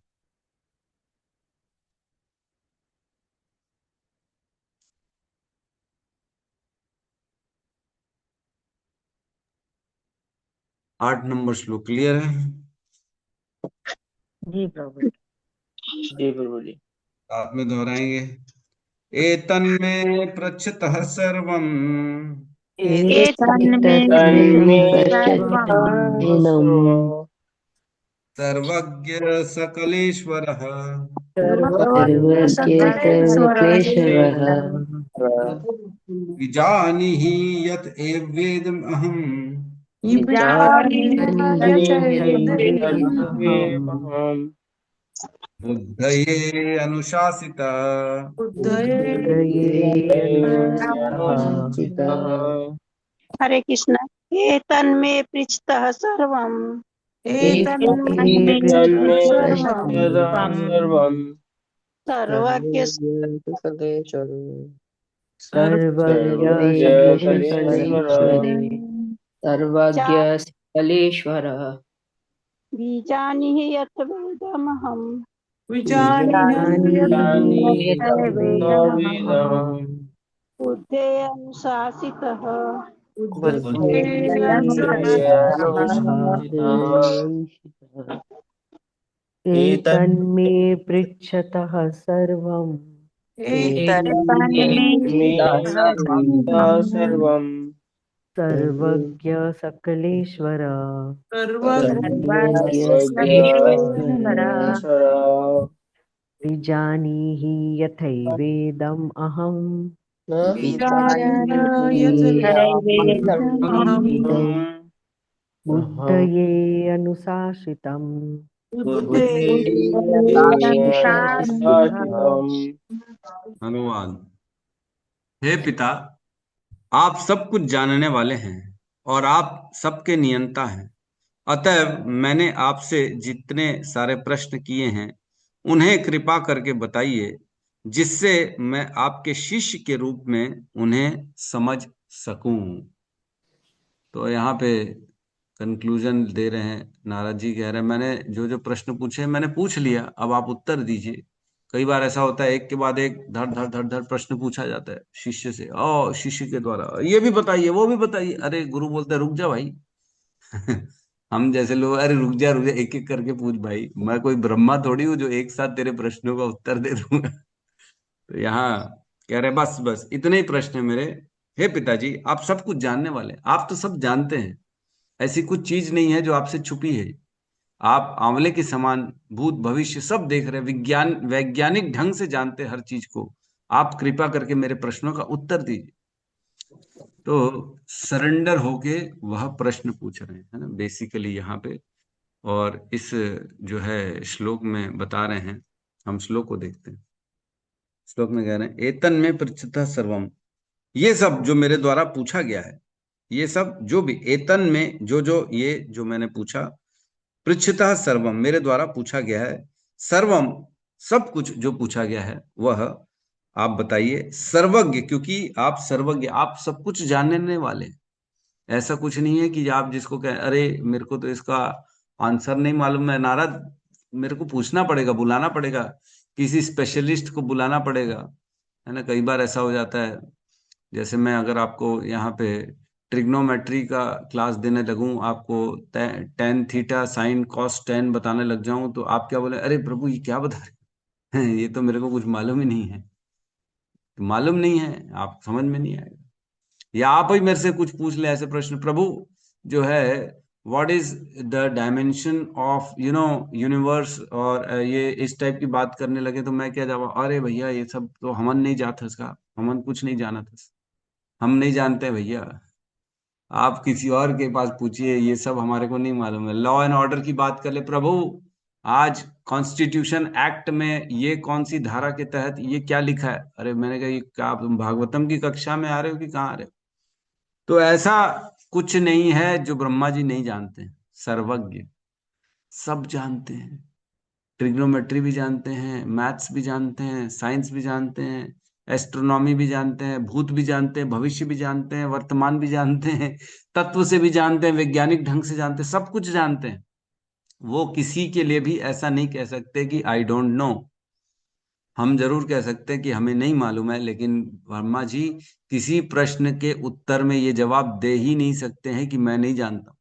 8 नंबर श्लोक क्लियर है? जी प्रभु जी प्रभु जी। आप में दोहराएंगे। एतन्मे पृच्छतः सर्वम् एतन्मे तन्मे सर्वं सर्वज्ञ सकलेश्वरः सर्वज्ञसर्वेश्वरः विजानीहि यत् एवेदम् अहम् विजानीहि बुद्धये अनुशासिता। हरे कृष्ण। एतन्मे पृच्छतः सर्वम् तन्मे सर्वं सर्वज्ञ सर्वज्ञ सकलेश्वर बीजानीहि यत् वेदमहम् बुद्धे अनुशासितः। एतन्मे पृच्छतः सर्वम् सर्वं सर्वज्ञ सकलेश्वर विजानीहि यथैवेदम् अहम् बुद्धये अनुशासितम्। अनुवाद। हे पिता, आप सब कुछ जानने वाले हैं और आप सबके नियंता हैं। अतएव मैंने आपसे जितने सारे प्रश्न किए हैं उन्हें कृपा करके बताइए, जिससे मैं आपके शिष्य के रूप में उन्हें समझ सकूं। तो यहाँ पे कंक्लूजन दे रहे हैं, नारद जी कह रहे हैं मैंने जो जो प्रश्न पूछे मैंने पूछ लिया, अब आप उत्तर दीजिए। कई बार ऐसा होता है एक के बाद एक धड़ धड़ धड़ धड़ प्रश्न पूछा जाता है शिष्य से, और शिष्य के द्वारा ये भी बताइए वो भी बताइए। अरे गुरु बोलते रुक जा भाई। हम जैसे लोग, अरे रुक जा रुक जा, एक एक करके पूछ भाई, मैं कोई ब्रह्मा थोड़ी हूँ जो एक साथ तेरे प्रश्नों का उत्तर दे दूंगा। तो यहाँ कह रहे बस बस इतने ही प्रश्न है मेरे। हे पिताजी, आप सब कुछ जानने वाले हैं, आप तो सब जानते हैं, ऐसी कुछ चीज नहीं है जो आपसे छुपी है। आप आंवले के समान भूत भविष्य सब देख रहे हैं, विज्ञान वैज्ञानिक ढंग से जानते हैं हर चीज को। आप कृपा करके मेरे प्रश्नों का उत्तर दीजिए। तो सरेंडर होके वह प्रश्न पूछ रहे हैं, है ना, बेसिकली यहाँ पे। और इस जो है श्लोक में बता रहे हैं, हम श्लोक को देखते हैं। श्लोक में कह रहे हैं एतन में पृच्छतः सर्वम, ये सब जो मेरे द्वारा पूछा गया है ये सब जो भी एतन में जो जो ये जो मैंने पूछा, पृच्छतः सर्वम, मेरे द्वारा पूछा गया है, सर्वम, सब कुछ जो पूछा गया है वह आप बताइए, सर्वज्ञ, क्योंकि आप सर्वज्ञ, आप सब कुछ जानने वाले हैं। ऐसा कुछ नहीं है कि आप जिसको कहें अरे मेरे को तो इसका आंसर नहीं मालूम है, नारद मेरे को पूछना पड़ेगा, बुलाना पड़ेगा, किसी स्पेशलिस्ट को बुलाना पड़ेगा, है ना। कई बार ऐसा हो जाता है, जैसे मैं अगर आपको यहाँ पे ट्रिग्नोमेट्री का क्लास देने लगूं, आपको tan theta sine cos tan बताने लग जाऊं, तो आप क्या बोले, अरे प्रभु ये क्या बता रहे हैं ये तो मेरे को कुछ मालूम ही नहीं है। मालूम नहीं है, आप समझ में नहीं आएगा। या आप ही मेरे से कुछ पूछ ले ऐसे प्रश्न, प्रभु जो है what is the dimension of universe, और ये इस टाइप की बात करने लगे, तो मैं क्या जवाब, अरे भैया ये सब तो हमन नहीं जाता, इसका हमन कुछ नहीं जाना था, हम नहीं जानते भैया, आप किसी और के पास पूछिए, ये सब हमारे को नहीं मालूम है। लॉ एंड ऑर्डर की बात कर ले, प्रभु आज कॉन्स्टिट्यूशन एक्ट में ये कौन सी धारा के तहत ये क्या लिखा है, अरे मैंने कहा ये क्या तुम भागवतम की कक्षा में आ रहे हो कि कहाँ आ रहे हो। तो ऐसा कुछ नहीं है जो ब्रह्मा जी नहीं जानते हैं, सर्वज्ञ, सब जानते हैं, ट्रिग्नोमेट्री भी जानते हैं, मैथ्स भी जानते हैं, साइंस भी जानते हैं, एस्ट्रोनॉमी भी जानते हैं, भूत भी जानते हैं, भविष्य भी जानते हैं, वर्तमान भी जानते हैं, तत्व से भी जानते हैं, वैज्ञानिक ढंग से जानते हैं, सब कुछ जानते हैं। वो किसी के लिए भी ऐसा नहीं कह सकते कि आई डोंट नो। हम जरूर कह सकते हैं कि हमें नहीं मालूम है, लेकिन वर्मा जी किसी प्रश्न के उत्तर में ये जवाब दे ही नहीं सकते हैं कि मैं नहीं जानता।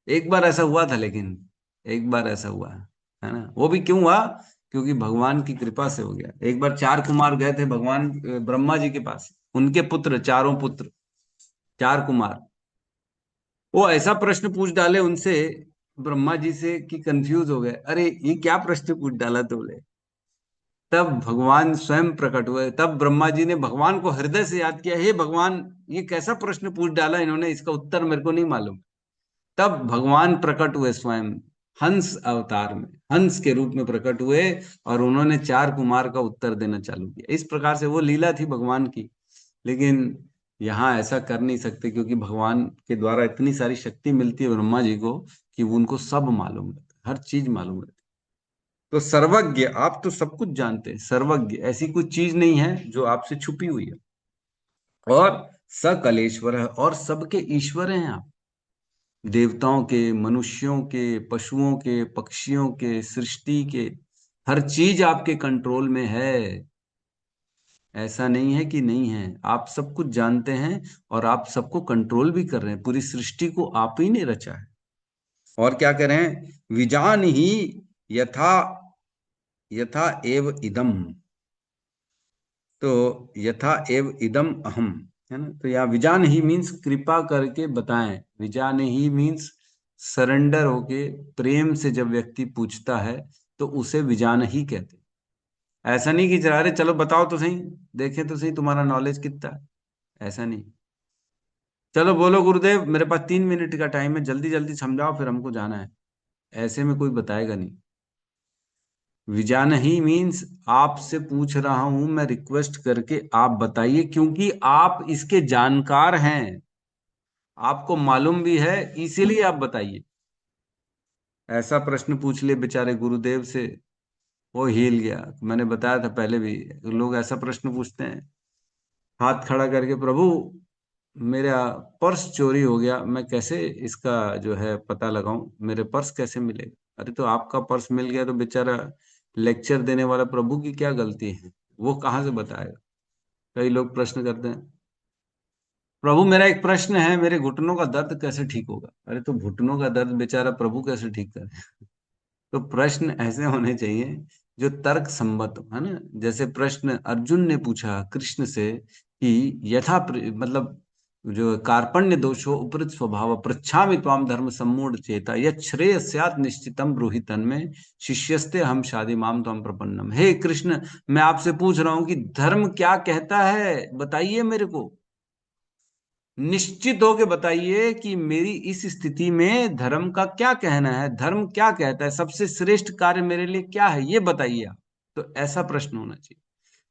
एक बार ऐसा हुआ था, लेकिन एक बार ऐसा हुआ है ना, वो भी क्यों हुआ, क्योंकि भगवान की कृपा से हो गया। एक बार चार कुमार गए थे भगवान ब्रह्मा जी के पास, उनके पुत्र, चारों पुत्र, चार कुमार, वो ऐसा प्रश्न पूछ डाले उनसे, ब्रह्मा जी से, कि कंफ्यूज हो गए, अरे ये क्या प्रश्न पूछ डाला तुमने। तब भगवान स्वयं प्रकट हुए, तब ब्रह्मा जी ने भगवान को हृदय से याद किया, हे भगवान ये कैसा प्रश्न पूछ डाला इन्होंने, इसका उत्तर मेरे को नहीं मालूम। तब भगवान प्रकट हुए स्वयं हंस अवतार में, हंस के रूप में प्रकट हुए, और उन्होंने चार कुमार का उत्तर देना चालू किया। इस प्रकार से वो लीला थी भगवान की। लेकिन यहाँ ऐसा कर नहीं सकते, क्योंकि भगवान के द्वारा इतनी सारी शक्ति मिलती है ब्रह्मा जी को कि उनको सब मालूम रहता है, हर चीज मालूम रहती है। तो सर्वज्ञ, आप तो सब कुछ जानते हैं, सर्वज्ञ, ऐसी कोई चीज नहीं है जो आपसे छुपी हुई है। और सकलेश्वर है, और सबके ईश्वर हैं आप, देवताओं के, मनुष्यों के, पशुओं के, पक्षियों के, सृष्टि के, हर चीज आपके कंट्रोल में है। ऐसा नहीं है कि नहीं है, आप सब कुछ जानते हैं, और आप सबको कंट्रोल भी कर रहे हैं। पूरी सृष्टि को आप ही ने रचा है। और क्या कह रहे हैं, विजान ही यथा यथा एव इदम, तो यथा एव इदम अहम, है ना। तो यहाँ विजान ही मीन्स कृपा करके बताएं, विजान ही मीन्स सरेंडर होके प्रेम से जब व्यक्ति पूछता है तो उसे विजान ही कहते हैं। ऐसा नहीं कि अरे चलो बताओ तो सही, देखे तो सही तुम्हारा नॉलेज कितना है, ऐसा नहीं। चलो बोलो गुरुदेव मेरे पास 3 मिनट का टाइम है, जल्दी जल्दी समझाओ फिर हमको जाना है, ऐसे में कोई बताएगा नहीं। विजान ही मीन्स आपसे पूछ रहा हूं मैं, रिक्वेस्ट करके आप बताइए, क्योंकि आप इसके जानकार हैं, आपको मालूम भी है, इसीलिए आप बताइए। ऐसा प्रश्न पूछ ले बेचारे गुरुदेव से, वो हिल गया। मैंने बताया था पहले भी, लोग ऐसा प्रश्न पूछते हैं हाथ खड़ा करके, प्रभु मेरा पर्स चोरी हो गया, मैं कैसे इसका जो है पता लगाऊं, मेरे पर्स कैसे मिलेगा। अरे तो आपका पर्स मिल गया तो बेचारा लेक्चर देने वाला प्रभु की क्या गलती है, वो कहाँ से बताएगा। कई लोग प्रश्न करते हैं, प्रभु मेरा एक प्रश्न है, मेरे घुटनों का दर्द कैसे ठीक होगा। अरे तो घुटनों का दर्द बेचारा प्रभु कैसे ठीक करे। तो प्रश्न ऐसे होने चाहिए जो तर्क संबद्ध हो, है ना। जैसे प्रश्न अर्जुन ने पूछा कृष्ण से कि मतलब जो कार्पण्य दोषो उपरित स्वभाव पृच्छामि त्वाम धर्म सम्मूढ़ चेता यत् श्रेय स्यात् निश्चितम ब्रूहि तन्मे शिष्यस्ते हम शादी माम त्वम प्रपन्नम। हे कृष्ण मैं आपसे पूछ रहा हूं कि धर्म क्या कहता है, बताइए मेरे को, निश्चित होके बताइए कि मेरी इस स्थिति में धर्म का क्या कहना है, धर्म क्या कहता है, सबसे श्रेष्ठ कार्य मेरे लिए क्या है, ये बताइए आप। तो ऐसा प्रश्न होना चाहिए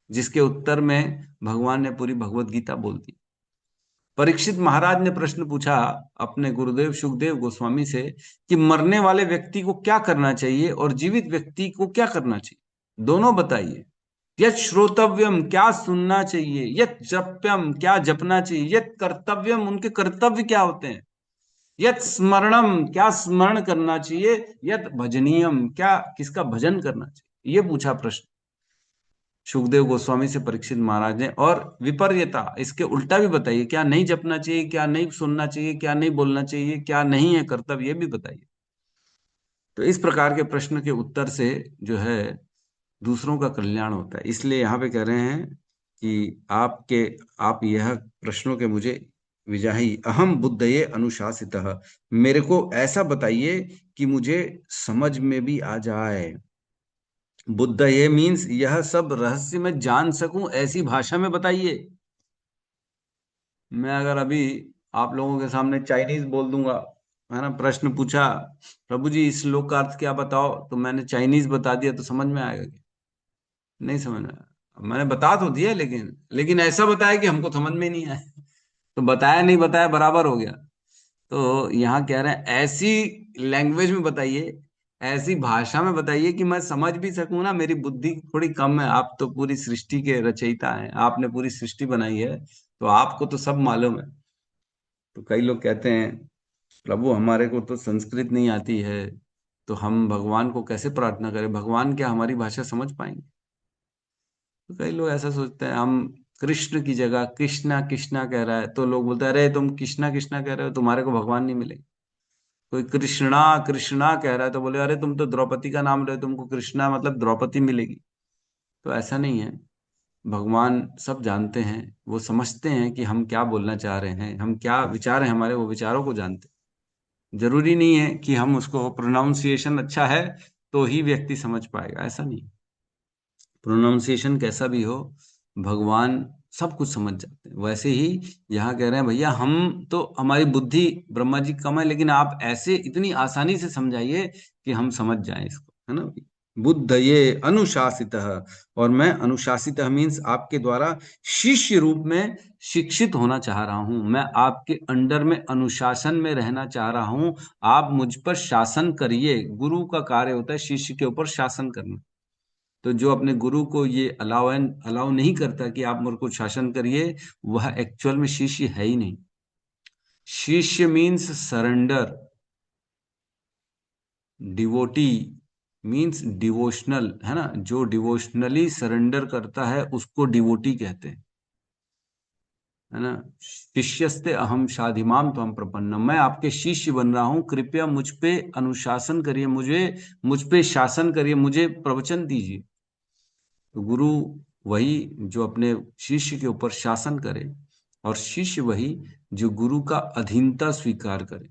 जिसके उत्तर में भगवान ने पूरी भगवत गीता बोल दी। परीक्षित महाराज ने प्रश्न पूछा अपने गुरुदेव सुखदेव गोस्वामी से कि मरने वाले व्यक्ति को क्या करना चाहिए और जीवित व्यक्ति को क्या करना चाहिए, दोनों बताइए। यत श्रोतव्यम, क्या सुनना चाहिए, यत जप्यम, क्या जपना चाहिए, यत कर्तव्यम, उनके कर्तव्य क्या होते हैं, यत स्मरणम, क्या स्मरण करना चाहिए, यत भजनीयम, क्या किसका भजन करना चाहिए। ये पूछा प्रश्न सुखदेव गोस्वामी से परीक्षित महाराज ने। और विपर्यता, इसके उल्टा भी बताइए, क्या नहीं जपना चाहिए, क्या नहीं सुनना चाहिए, क्या नहीं बोलना चाहिए, क्या नहीं है कर्तव्य, ये भी बताइए। तो इस प्रकार के प्रश्न के उत्तर से जो है दूसरों का कल्याण होता है। इसलिए यहाँ पे कह रहे हैं कि आप यह प्रश्नों के मुझे विजाही अहम बुद्धये अनुशासितः, मेरे को ऐसा बताइए कि मुझे समझ में भी आ जाए। बुद्ध ये मीन्स यह सब रहस्य मैं जान सकूं ऐसी भाषा में बताइए। मैं अगर अभी आप लोगों के सामने चाइनीज बोल दूंगा, है ना, प्रश्न पूछा प्रभु जी इस श्लोक का अर्थ क्या बताओ, तो मैंने चाइनीज बता दिया, तो समझ में आएगा क्या? नहीं समझ में आया। मैंने बता तो दिया, लेकिन ऐसा बताया कि हमको समझ में नहीं आया। तो बताया नहीं बताया बराबर हो गया। तो यहाँ कह रहे हैं ऐसी लैंग्वेज में बताइए, ऐसी भाषा में बताइए कि मैं समझ भी सकूं ना। मेरी बुद्धि थोड़ी कम है, आप तो पूरी सृष्टि के रचयिता हैं, आपने पूरी सृष्टि बनाई है, तो आपको तो सब मालूम है। तो कई लोग कहते हैं प्रभु हमारे को तो संस्कृत नहीं आती है, तो हम भगवान को कैसे प्रार्थना करें, भगवान क्या हमारी भाषा समझ पाएंगे? तो कई लोग ऐसा सोचते हैं, हम कृष्ण की जगह कृष्णा कृष्णा कह रहा है तो लोग बोलते हैं अरे तुम कृष्णा कृष्णा कह रहे हो, तुम्हारे को भगवान नहीं मिलेंगे। कोई कृष्णा कृष्णा कह रहा है तो बोले अरे तुम तो द्रौपदी का नाम ले, तुमको कृष्णा मतलब द्रौपदी मिलेगी। तो ऐसा नहीं है। भगवान सब जानते हैं, वो समझते हैं कि हम क्या बोलना चाह रहे हैं, हम क्या विचार हैं हमारे, वो विचारों को जानते हैं। जरूरी नहीं है कि हम उसको प्रोनाउंसिएशन अच्छा है तो ही व्यक्ति समझ पाएगा, ऐसा नहीं। प्रोनाउंसिएशन कैसा भी हो, भगवान सब कुछ समझ जाते हैं। वैसे ही यहाँ कह रहे हैं भैया हम तो, हमारी बुद्धि ब्रह्मा जी कम है, लेकिन आप ऐसे इतनी आसानी से समझाइए कि हम समझ जाएं इसको, है ना। बुद्ध ये अनुशासित, और मैं अनुशासित मीन्स आपके द्वारा शिष्य रूप में शिक्षित होना चाह रहा हूं। मैं आपके अंडर में अनुशासन में रहना चाह रहा हूं। आप मुझ पर शासन करिए। गुरु का कार्य होता है शिष्य के ऊपर शासन करना। तो जो अपने गुरु को ये अलाउ नहीं करता कि आप मेरे को शासन करिए, वह एक्चुअल में शिष्य है ही नहीं। शिष्य means surrender, devotee means devotional, है ना। जो डिवोशनली सरेंडर करता है उसको डिवोटी कहते हैं, है ना। शिष्यस्ते अहम शाधिमाम त्वं प्रपन्नम, मैं आपके शिष्य बन रहा हूं, कृपया मुझ पे अनुशासन करिए, मुझ पे शासन करिए, मुझे प्रवचन दीजिए। तो गुरु वही जो अपने शिष्य के ऊपर शासन करे, और शिष्य वही जो गुरु का अधीनता स्वीकार करे,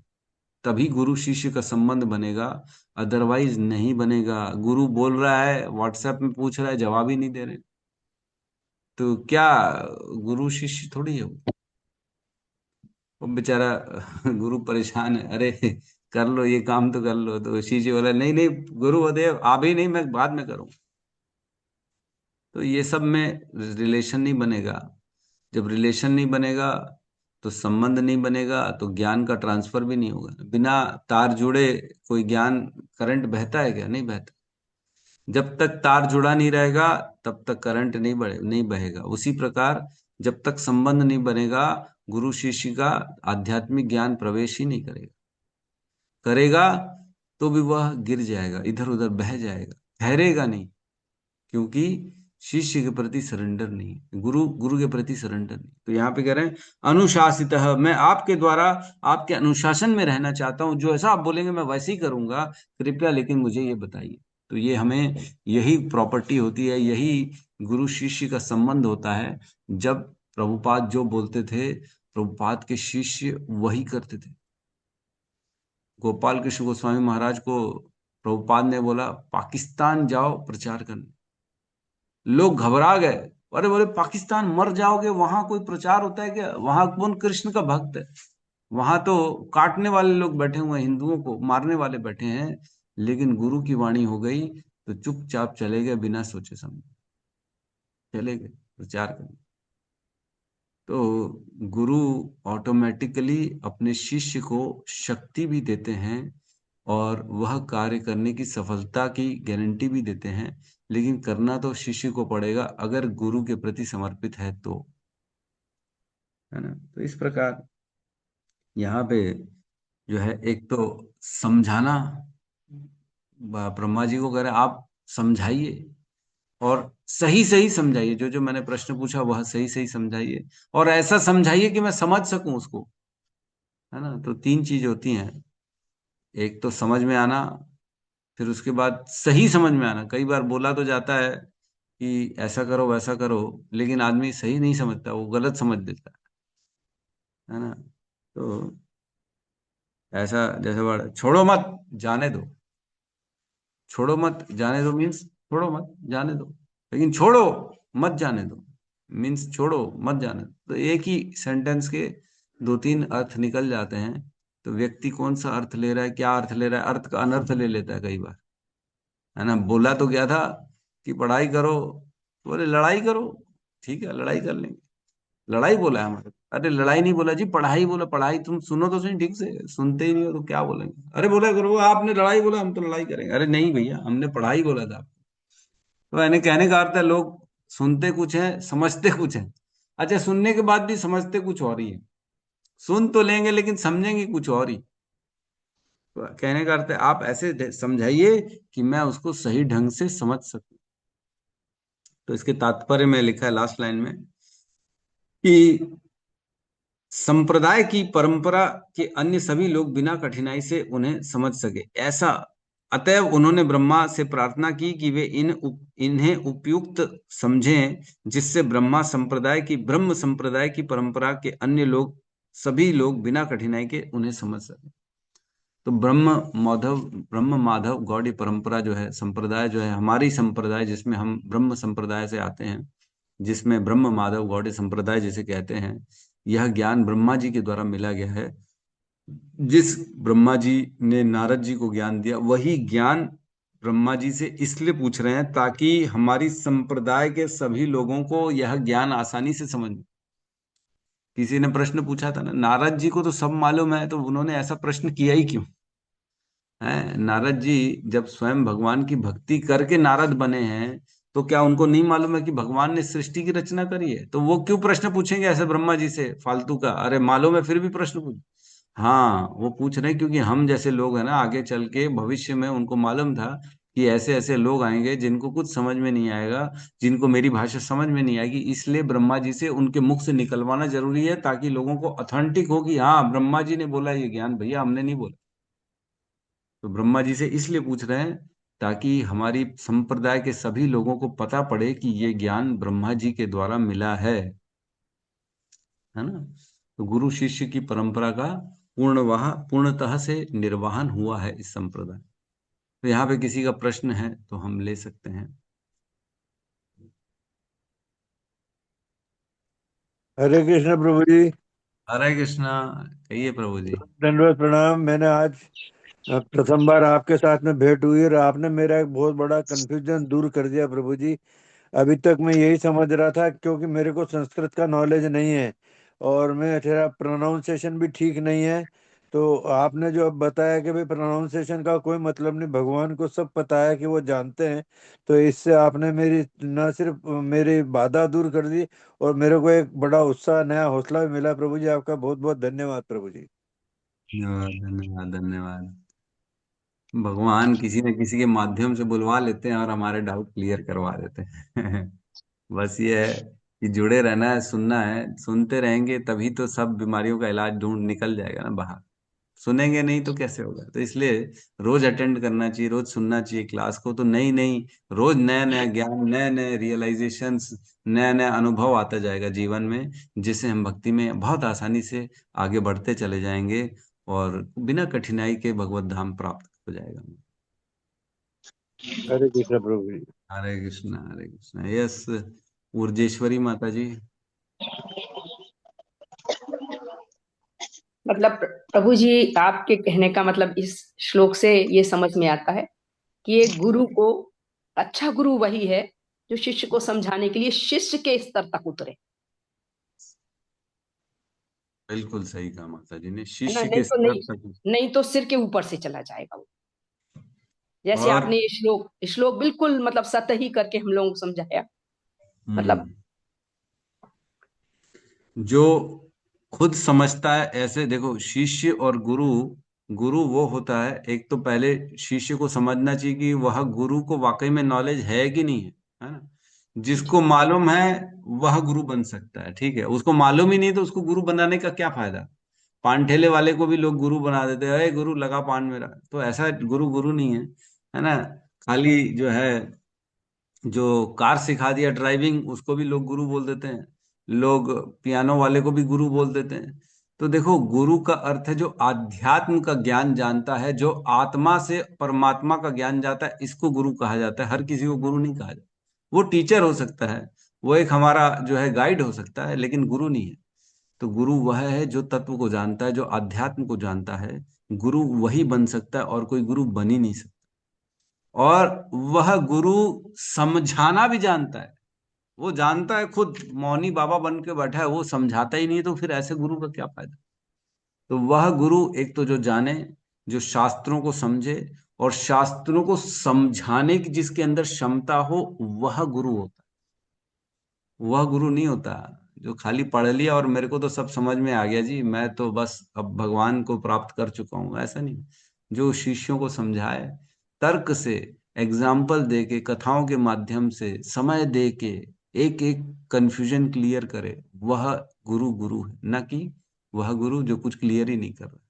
तभी गुरु शिष्य का संबंध बनेगा, अदरवाइज नहीं बनेगा। गुरु बोल रहा है, व्हाट्सएप में पूछ रहा है, जवाब ही नहीं दे रहे, तो क्या गुरु शिष्य थोड़ी है वो बेचारा। गुरु परेशान है, अरे कर लो ये काम तो कर लो, तो शिष्य बोला नहीं नहीं गुरुदेव अभी नहीं, मैं बाद में करूँ। तो ये सब में रिलेशन नहीं बनेगा। जब रिलेशन नहीं बनेगा तो संबंध नहीं बनेगा, तो ज्ञान का ट्रांसफर भी नहीं होगा। बिना तार जुड़े कोई ज्ञान, करंट बहता है क्या? नहीं बहता। जब तक तार जुड़ा नहीं रहेगा तब तक करंट नहीं बहेगा। उसी प्रकार जब तक संबंध नहीं बनेगा, गुरु शिष्य का आध्यात्मिक ज्ञान प्रवेश ही नहीं करेगा। करेगा तो भी वह गिर जाएगा, इधर उधर बह जाएगा, ठहरेगा नहीं, क्योंकि शिष्य के प्रति सरेंडर नहीं, गुरु के प्रति सरेंडर नहीं। तो यहाँ पे कह रहे हैं अनुशासित, मैं आपके द्वारा आपके अनुशासन में रहना चाहता हूँ, जो ऐसा आप बोलेंगे मैं वैसे ही करूंगा, कृपया लेकिन मुझे ये बताइए। तो ये हमें, यही प्रॉपर्टी होती है, यही गुरु शिष्य का संबंध होता है। जब प्रभुपाद जो बोलते थे, प्रभुपाद के शिष्य वही करते थे। गोपाल कृष्ण गोस्वामी महाराज को प्रभुपाद ने बोला पाकिस्तान जाओ प्रचार करने, लोग घबरा गए, अरे बोले पाकिस्तान मर जाओगे, वहां कोई प्रचार होता है क्या? वहां कौन कृष्ण का भक्त है? वहां तो काटने वाले लोग बैठे हुए हैं, हिंदुओं को मारने वाले बैठे हैं। लेकिन गुरु की वाणी हो गई तो चुपचाप चले गए, बिना सोचे समझे चले गए प्रचार करने। तो गुरु ऑटोमेटिकली अपने शिष्य को शक्ति भी देते हैं और वह कार्य करने की सफलता की गारंटी भी देते हैं, लेकिन करना तो शिष्य को पड़ेगा अगर गुरु के प्रति समर्पित है तो, है ना। तो इस प्रकार यहाँ पे जो है एक तो समझाना, ब्रह्मा जी को कह रहे हैं आप समझाइए और सही सही समझाइए, जो जो मैंने प्रश्न पूछा वह सही सही समझाइए और ऐसा समझाइए कि मैं समझ सकूं उसको, है ना। तो तीन चीज होती हैं, एक तो समझ में आना, फिर उसके बाद सही समझ में आना। कई बार बोला तो जाता है कि ऐसा करो वैसा करो, लेकिन आदमी सही नहीं समझता, वो गलत समझ देता है ना। तो ऐसा जैसे वर्ड छोड़ो मत जाने दो, छोड़ो मत जाने दो मीन्स छोड़ो मत जाने दो, लेकिन छोड़ो मत जाने दो मीन्स छोड़ो मत जाने दो। तो एक ही सेंटेंस के दो तीन अर्थ निकल जाते हैं। तो व्यक्ति कौन सा अर्थ ले रहा है, क्या अर्थ ले रहा है, अर्थ का अनर्थ ले लेता है कई बार, है ना। बोला तो क्या था कि पढ़ाई करो, बोले लड़ाई करो, ठीक है लड़ाई कर लेंगे, लड़ाई बोला है हमारे। अरे लड़ाई नहीं बोला जी, पढ़ाई बोला। पढ़ाई तुम सुनो तो सही ठीक से, सुनते ही नहीं हो तो क्या बोलेंगे। अरे बोला करो, आपने लड़ाई बोला हम तो लड़ाई करेंगे। अरे नहीं भैया, हमने पढ़ाई बोला था। तो यानी कहने का अर्थ है लोग सुनते कुछ है समझते कुछ है। अच्छा, सुनने के बाद भी समझते कुछ और ही है। सुन तो लेंगे लेकिन समझेंगे कुछ और ही। तो कहने का अर्थ है आप ऐसे समझाइए कि मैं उसको सही ढंग से समझ सकूं। तो इसके तात्पर्य में लिखा है लास्ट लाइन में कि संप्रदाय की परंपरा के अन्य सभी लोग बिना कठिनाई से उन्हें समझ सके ऐसा, अतएव उन्होंने ब्रह्मा से प्रार्थना की कि वे इन्हें उपयुक्त समझें, जिससे ब्रह्म संप्रदाय की परंपरा के अन्य लोग सभी लोग बिना कठिनाई के उन्हें समझ सके। तो ब्रह्म माधव गौड़ी परंपरा जो है, संप्रदाय जो है, हमारी संप्रदाय जिसमें हम ब्रह्म संप्रदाय से आते हैं, जिसमें ब्रह्म माधव गौड़ी संप्रदाय जिसे कहते हैं, यह ज्ञान ब्रह्मा जी के द्वारा मिला गया है। जिस ब्रह्मा जी ने नारद जी को ज्ञान दिया, वही ज्ञान ब्रह्मा जी से इसलिए पूछ रहे हैं ताकि हमारी संप्रदाय के सभी लोगों को यह ज्ञान आसानी से समझ में। किसी ने प्रश्न पूछा था ना, नारद जी को तो सब मालूम है, तो उन्होंने ऐसा प्रश्न किया ही क्यों है। नारद जी जब स्वयं भगवान की भक्ति करके नारद बने हैं, तो क्या उनको नहीं मालूम है कि भगवान ने सृष्टि की रचना करी है। तो वो क्यों प्रश्न पूछेंगे ऐसे ब्रह्मा जी से फालतू का। अरे मालूम है फिर भी प्रश्न पूछ। हाँ, वो पूछ रहे हैं क्योंकि हम जैसे लोग हैं ना, आगे चल के भविष्य में उनको मालूम था कि ऐसे ऐसे लोग आएंगे जिनको कुछ समझ में नहीं आएगा, जिनको मेरी भाषा समझ में नहीं आएगी। इसलिए ब्रह्मा जी से उनके मुख से निकलवाना जरूरी है, ताकि लोगों को ऑथेंटिक हो कि हाँ ब्रह्मा जी ने बोला ये ज्ञान, भैया हमने नहीं बोला। तो ब्रह्मा जी से इसलिए पूछ रहे हैं ताकि हमारी संप्रदाय के सभी लोगों को पता पड़े कि ये ज्ञान ब्रह्मा जी के द्वारा मिला है ना। तो गुरु शिष्य की परंपरा का पूर्णतः से निर्वहन हुआ है इस संप्रदाय। तो यहाँ पे किसी का प्रश्न है तो हम ले सकते हैं। हरे कृष्ण प्रभु जी। हरे कृष्णा। कहिए प्रभु जी। दंडवत प्रणाम। मैंने आज प्रथम बार आपके साथ में भेंट हुई और आपने मेरा एक बहुत बड़ा कंफ्यूजन दूर कर दिया प्रभु जी। अभी तक मैं यही समझ रहा था, क्योंकि मेरे को संस्कृत का नॉलेज नहीं है और मेरा प्रोनाउंसिएशन भी ठीक नहीं है। तो आपने जो अब बताया कि भाई प्रोनाउंसिएशन का कोई मतलब नहीं, भगवान को सब पता है कि वो जानते हैं। तो इससे आपने मेरी न सिर्फ मेरी बाधा दूर कर दी और मेरे को एक बड़ा उत्साह, नया हौसला भी मिला। प्रभु जी आपका बहुत बहुत धन्यवाद प्रभु जी। धन्यवाद धन्यवाद धन्यवाद। भगवान किसी न किसी के माध्यम से बुलवा लेते हैं और हमारे डाउट क्लियर करवा देते हैं। बस ये है कि जुड़े रहना है, सुनना है। सुनते रहेंगे तभी तो सब बीमारियों का इलाज ढूंढ निकल जाएगा ना बाहर। सुनेंगे नहीं तो कैसे होगा। तो इसलिए रोज अटेंड करना चाहिए, रोज सुनना चाहिए क्लास को। तो नई नई रोज नया नया ज्ञान, नए नए रियलाइजेशंस, नया नया अनुभव आता जाएगा जीवन में, जिससे हम भक्ति में बहुत आसानी से आगे बढ़ते चले जाएंगे और बिना कठिनाई के भगवत धाम प्राप्त हो जाएगा। हरे कृष्ण प्रभु जी। हरे कृष्णा हरे कृष्णा। यस, ऊर्जेश्वरी माता जी। मतलब प्रभु जी, आपके कहने का मतलब इस श्लोक से ये समझ में आता है कि ये गुरु को, अच्छा गुरु वही है जो शिष्य को समझाने के लिए शिष्य के स्तर तक उतरे। बिल्कुल सही कहा माता जी ने, है ना? शिष्य नहीं के तो स्तर नहीं, तक। नहीं तो सिर के ऊपर से चला जाएगा वो। जैसे और आपने ये श्लोक बिल्कुल मतलब सतही करके हम लोगों को समझाया, मतलब जो खुद समझता है, ऐसे देखो शिष्य और गुरु, गुरु वो होता है, एक तो पहले शिष्य को समझना चाहिए कि वह गुरु को वाकई में नॉलेज है कि नहीं है, है ना? जिसको मालूम है वह गुरु बन सकता है, ठीक है। उसको मालूम ही नहीं तो उसको गुरु बनाने का क्या फायदा? पान ठेले वाले को भी लोग गुरु बना देते हैं, अरे गुरु लगा पान मेरा, तो ऐसा गुरु गुरु नहीं है, है ना? खाली जो है, जो कार सिखा दिया ड्राइविंग, उसको भी लोग गुरु बोल देते हैं, लोग पियानो वाले को भी गुरु बोल देते हैं। तो देखो, गुरु का अर्थ है जो आध्यात्म का ज्ञान जानता है, जो आत्मा से परमात्मा का ज्ञान जानता है, इसको गुरु कहा जाता है। हर किसी को गुरु नहीं कहा जाता। वो टीचर हो सकता है, वो एक हमारा जो है गाइड हो सकता है, लेकिन गुरु नहीं है। तो गुरु वह है जो तत्व को जानता है, जो अध्यात्म को जानता है। गुरु वही बन सकता है, और कोई गुरु बन ही नहीं सकता। और वह गुरु समझाना भी जानता है। वो जानता है, खुद मौनी बाबा बन के बैठा है, वो समझाता ही नहीं, तो फिर ऐसे गुरु का क्या फायदा? तो वह गुरु एक तो जो जाने, जो शास्त्रों को समझे, और शास्त्रों को समझाने की जिसके अंदर क्षमता हो, वह गुरु होता है। वह गुरु नहीं होता जो खाली पढ़ लिया और मेरे को तो सब समझ में आ गया जी, मैं तो बस अब भगवान को प्राप्त कर चुका हूं, ऐसा नहीं। जो शिष्यों को समझाए, तर्क से, एग्जाम्पल दे के, कथाओं के माध्यम से, समय दे के, एक एक कंफ्यूजन क्लियर करे, वह गुरु गुरु है, ना कि वह गुरु जो कुछ क्लियर ही नहीं कर रहा।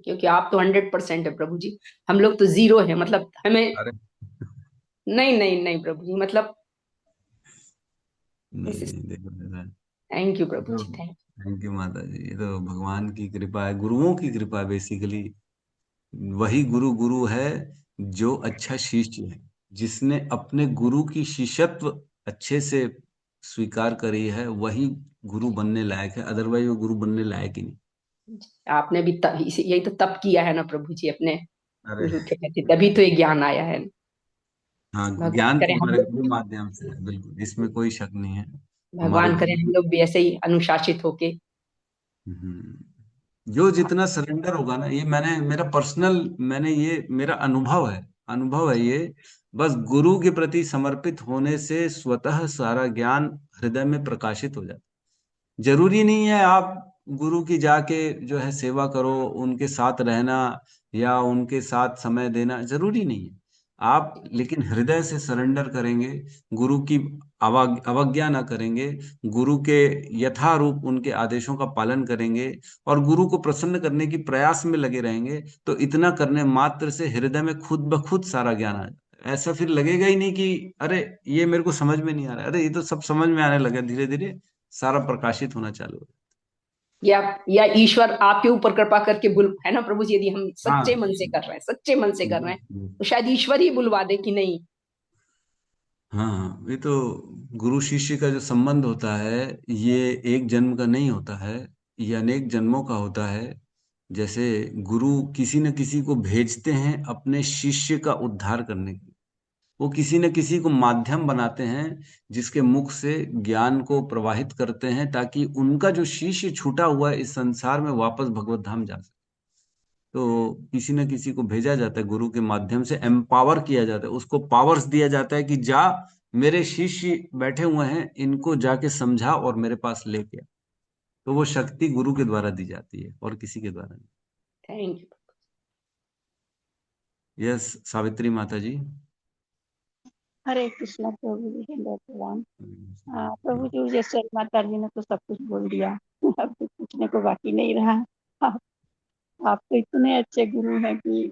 क्योंकि आप तो 100% है प्रभु जी, हम लोग तो 0 है, मतलब हमें अरे नहीं नहीं नहीं प्रभु जी, मतलब नहीं दिस इज, नहीं, देखो दादा, थैंक यू ये प्रभु तो जी, थैंक थैंक यू माता जी, ये तो भगवान की कृपा है, गुरुओं की कृपा है बेसिकली। वही गुरु गुरु है जो अच्छा शिष्य है, जिसने अपने गुरु की शिष्यत्व अच्छे से स्वीकार करी है, वही गुरु बनने लायक है, अदरवाइज वो गुरु बनने लायक ही नहीं। आपने भी यही तो तप किया है ना प्रभु जी अपने अरे गुरु के प्रति, तभी तो ये ज्ञान आया है। हाँ, भगवान ज्ञान करे तो हम हमारे लोग, गुरु माध्यम से है, बिल्कुल, इसमें कोई शक नहीं है। हमारे भगवान करे हम गुरु, लोग भी ऐसे ही अनुशासित होके। जो जितना सरेंडर होगा ना, ये मैंने मेरा पर्सनल, मैंने ये मेरा अनुभव है, अनुभव है ये। बस गुरु के प्रति समर्पित होने से स्वतः सारा ज्ञान हृदय में प्रकाशित हो जाता है। जरूरी नहीं है आप गुरु की जाके जो है सेवा करो, उनके साथ रहना या उनके साथ समय देना जरूरी नहीं है। आप लेकिन हृदय से सरेंडर करेंगे, गुरु की अवज्ञा ना करेंगे, गुरु के यथारूप उनके आदेशों का पालन करेंगे, और गुरु को प्रसन्न करने की प्रयास में लगे रहेंगे, तो इतना करने मात्र से हृदय में खुद ब खुद सारा ज्ञान आ जाता है। ऐसा फिर लगेगा ही नहीं कि अरे ये मेरे को समझ में नहीं आ रहा है, अरे ये तो सब समझ में आने लगा, धीरे धीरे सारा प्रकाशित होना चालू हो। या ईश्वर आपके ऊपर कृपा करके बुल, है ना प्रभु जी, यदि हम हाँ सच्चे मन से कर रहे हैं, सच्चे मन से कर रहे हैं, तो शायद ईश्वर ही बुलवा दे कि नहीं। हाँ, ये तो गुरु शिष्य का जो संबंध होता है, ये एक जन्म का नहीं होता है, ये अनेक जन्मों का होता है। जैसे गुरु किसी न किसी को भेजते हैं अपने शिष्य का उद्धार करने के लिए, वो किसी न किसी को माध्यम बनाते हैं, जिसके मुख से ज्ञान को प्रवाहित करते हैं, ताकि उनका जो शिष्य छूटा हुआ है इस संसार में वापस भगवत धाम जा सके। तो किसी न किसी को भेजा जाता है गुरु के माध्यम से, एम्पावर किया जाता है, उसको पावर्स दिया जाता है कि जा, मेरे शिष्य बैठे हुए हैं, इनको जाके समझा और मेरे पास लेके आ। तो वो शक्ति गुरु के द्वारा दी जाती है, और किसी के द्वारा नहीं। Thank you. यस सावित्री माता जी। हरे कृष्णा प्रभु जी, हरे राम। प्रभु जी, जैसे माता जी ने तो सब कुछ बोल दिया, अब तो पूछने को बाकी नहीं रहा। आप, आप तो इतने अच्छे गुरु हैं कि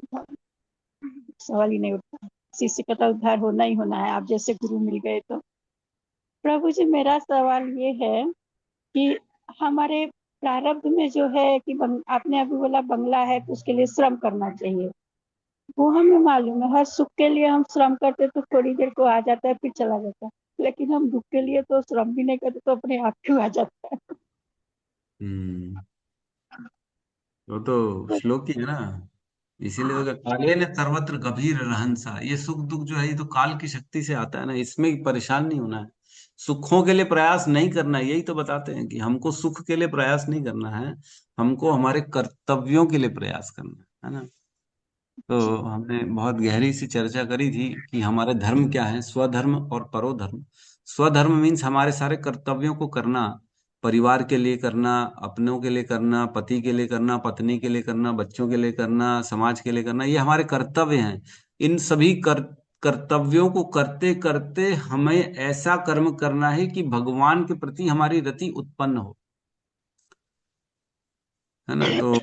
सवाल ही नहीं उठता। शिष्य का तो उद्धार होना ही होना है, आप जैसे गुरु मिल गए तो। प्रभु जी, मेरा सवाल ये है कि हमारे प्रारब्ध में जो है कि आपने अभी बोला बंगला है तो उसके लिए श्रम करना चाहिए, वो हमें मालूम है। हर सुख के लिए हम श्रम करते तो थोड़ी देर को आ जाता है, फिर चला जाता है, लेकिन हम दुख के लिए तो श्रम भी नहीं करते तो अपने आप क्यों आ जाता है। हम्म, वो तो श्लोक ही है ना, इसीलिए तो काले ने सर्वत्र गंभीर रहनसा, ये सुख दुख जो है ये तो काल की शक्ति से आता है ना, इसमें परेशान नहीं होना है। सुखों के लिए प्रयास नहीं करना, यही तो बताते हैं कि हमको सुख के लिए प्रयास नहीं करना है, हमको हमारे कर्तव्यों के लिए प्रयास करना है ना। तो हमने बहुत गहरी सी चर्चा करी थी कि हमारे धर्म क्या है, स्वधर्म और परोधर्म। स्वधर्म मीन्स हमारे सारे कर्तव्यों को करना, परिवार के लिए करना, अपनों के लिए करना, पति के लिए करना, पत्नी के लिए करना, बच्चों के लिए करना, समाज के लिए करना, ये हमारे कर्तव्य हैं। इन सभी कर्तव्यों को करते करते हमें ऐसा कर्म करना है कि भगवान के प्रति हमारी रति उत्पन्न हो, है ना। तो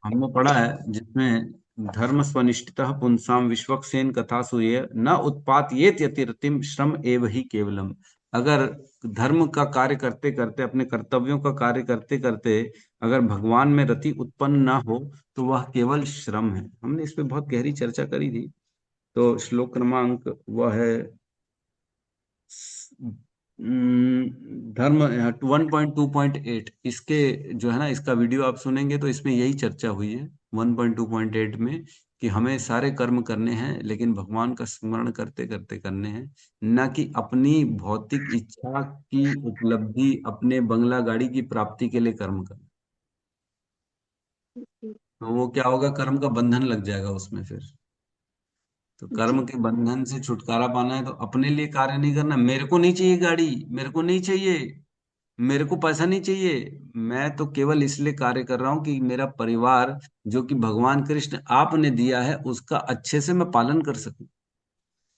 हमने पढ़ा है जिसमें धर्म स्वनिष्ठितः पुंसाम विश्वक्सेन कथा सुये न उत्पातयेत यतिरतिम श्रम एव ही केवलम। अगर धर्म का कार्य करते करते, अपने कर्तव्यों का कार्य करते करते अगर भगवान में रति उत्पन्न ना हो तो वह केवल श्रम है। हमने इस पे बहुत गहरी चर्चा करी थी। तो श्लोक क्रमांक वह है धर्म 1.2.8। इसके जो है ना, इसका वीडियो आप सुनेंगे तो इसमें यही चर्चा हुई है 1.2.8 में, कि हमें सारे कर्म करने हैं लेकिन भगवान का स्मरण करते करते करने हैं, न कि अपनी भौतिक इच्छा की उपलब्धि, अपने बंगला गाड़ी की प्राप्ति के लिए कर्म करना। तो वो क्या होगा, कर्म का बंधन लग जाएगा उसमें फिर। तो कर्म के बंधन से छुटकारा पाना है तो अपने लिए कार्य नहीं करना। मेरे को नहीं चाहिए गाड़ी, मेरे को नहीं चाहिए, मेरे को पैसा नहीं चाहिए, मैं तो केवल इसलिए कार्य कर रहा हूं कि मेरा परिवार जो कि भगवान कृष्ण आपने दिया है उसका अच्छे से मैं पालन कर सकूं,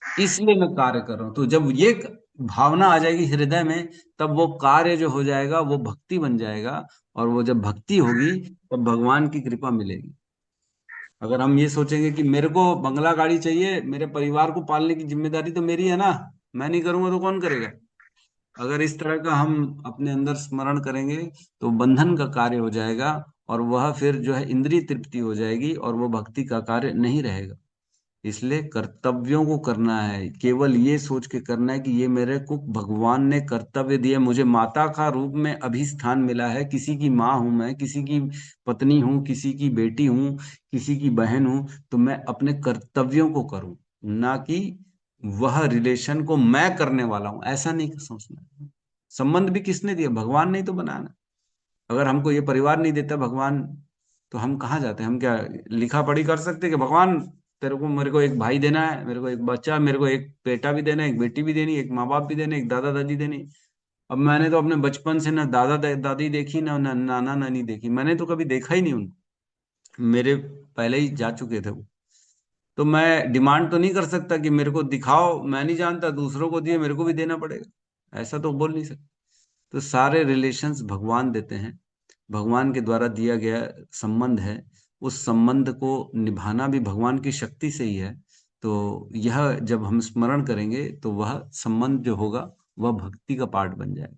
इसलिए मैं कार्य कर रहा हूं। तो जब ये भावना आ जाएगी हृदय में, तब वो कार्य जो हो जाएगा वो भक्ति बन जाएगा, और वो जब भक्ति होगी तब भगवान की कृपा मिलेगी। अगर हम ये सोचेंगे कि मेरे को बंगला गाड़ी चाहिए, मेरे परिवार को पालने की जिम्मेदारी तो मेरी है ना, मैं नहीं करूंगा तो कौन करेगा, अगर इस तरह का हम अपने अंदर स्मरण करेंगे तो बंधन का कार्य हो जाएगा, और वह फिर जो है इंद्रिय तृप्ति हो जाएगी, और वो भक्ति का कार्य नहीं रहेगा। इसलिए कर्तव्यों को करना है, केवल ये सोच के करना है कि ये मेरे को भगवान ने कर्तव्य दिए, मुझे माता का रूप में अभी स्थान मिला है, किसी की माँ हूं मैं, किसी की पत्नी हूँ, किसी की बेटी हूँ, किसी की बहन हूँ, तो मैं अपने कर्तव्यों को करूं, ना कि वह रिलेशन को मैं करने वाला हूं, ऐसा नहीं सोचना। संबंध भी किसने दिया, भगवान ने ही तो बनाना। अगर हमको ये परिवार नहीं देता भगवान तो हम कहाँ जाते, हम क्या लिखा पढ़ी कर सकते कि भगवान तेरे को, मेरे को एक भाई देना है, मेरे को एक बच्चा, मेरे को एक बेटा भी देना है, एक बेटी भी देनी, एक माँ बाप भी देने, एक दादा दादी देनी। अब मैंने तो अपने बचपन से ना दादा दादी देखी, ना नाना नानी देखी, मैंने तो कभी देखा ही नहीं उनको, मेरे पहले ही जा चुके थे वो। तो मैं डिमांड तो नहीं कर सकता कि मेरे को दिखाओ, मैं नहीं जानता, दूसरों को दिए मेरे को भी देना पड़ेगा, ऐसा तो बोल नहीं सकता। तो सारे रिलेशंस भगवान देते हैं, भगवान के द्वारा दिया गया संबंध है, उस संबंध को निभाना भी भगवान की शक्ति से ही है। तो यह जब हम स्मरण करेंगे तो वह संबंध जो होगा वह भक्ति का पार्ट बन जाएगा।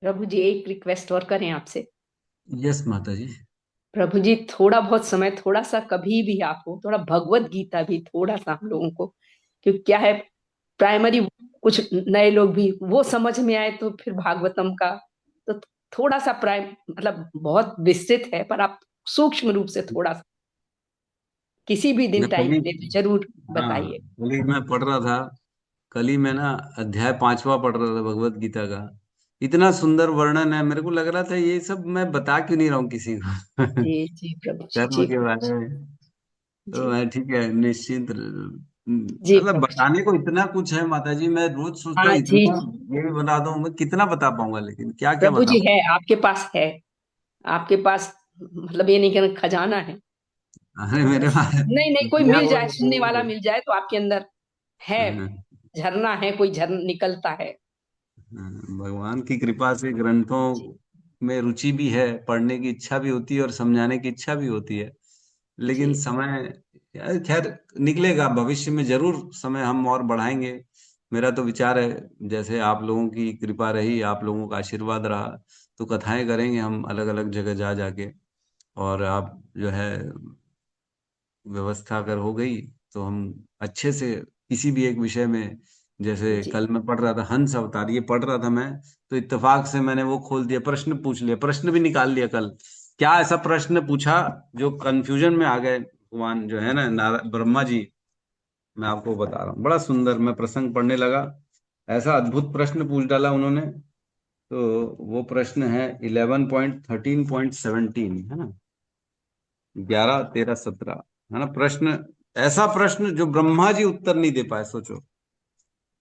प्रभु जी एक रिक्वेस्ट और करें आपसे। यस माता जी। प्रभु जी थोड़ा बहुत समय, थोड़ा सा कभी भी आप हो, थोड़ा भगवत गीता भी थोड़ा सा हम लोगों को, क्योंकि क्या है प्राइमरी कुछ नए लोग भी वो समझ में आए तो फिर भागवतम का तो थोड़ा सा मतलब बहुत विस्तृत है, पर आप सूक्ष्म रूप से थोड़ा सा किसी भी दिन मैं टाइम कल ले तो जरूर हाँ, बताइए। कल ही मैं पढ़ रहा था, कल ही मैं ना अध्याय 5वां पढ़ रहा था भगवत गीता का। इतना सुंदर वर्णन है, मेरे को लग रहा था ये सब मैं बता क्यों नहीं रहा हूँ किसी को जी जी प्रभु जी, कर्म जी के प्रभु बारे जी, में। तो जी मैं ठीक है, निश्चिंत जी मतलब प्रभु जी। बताने को इतना कुछ है माता जी, मैं रोज सोचता हाँ हूँ जी इतना ये भी बता दूं, मैं कितना बता पाऊंगा, लेकिन क्या क्या प्रभु जी, बताऊं। है आपके पास, है आपके पास, मतलब ये नहीं कहना खजाना है, अरे मेरे बस पास नहीं नहीं कोई दिया मिल वो जाए, सुनने वाला मिल जाए तो आपके अंदर है, हाँ, झरना है, कोई झरना निकलता है। भगवान की कृपा से ग्रंथों जी में रुचि भी है, पढ़ने की इच्छा भी होती है और समझाने की इच्छा भी होती है, जी लेकिन समय यार खैर निकलेगा, भविष्य में जरूर समय हम और बढ़ाएंगे। मेरा तो विचार है, जैसे आप लोगों की कृपा रही, आप लोगों का आशीर्वाद रहा, तो कथाएं करेंगे हम अलग अलग जगह जा जाके। और आप जो है व्यवस्था अगर हो गई तो हम अच्छे से किसी भी एक विषय में, जैसे जी कल मैं पढ़ रहा था हंस अवतार, ये पढ़ रहा था मैं, तो इत्तेफाक से मैंने वो खोल दिया, प्रश्न पूछ लिया, प्रश्न भी निकाल लिया कल। क्या ऐसा प्रश्न पूछा जो कंफ्यूजन में आ गए भगवान जो है ना, ब्रह्मा जी, मैं आपको बता रहा हूँ, बड़ा सुंदर। मैं प्रसंग पढ़ने लगा, ऐसा अद्भुत प्रश्न पूछ डाला उन्होंने। तो वो प्रश्न है 11.13.17, है ना, 11, 13, 17, है ना प्रश्न। ऐसा प्रश्न जो ब्रह्मा जी उत्तर नहीं दे पाए, सोचो।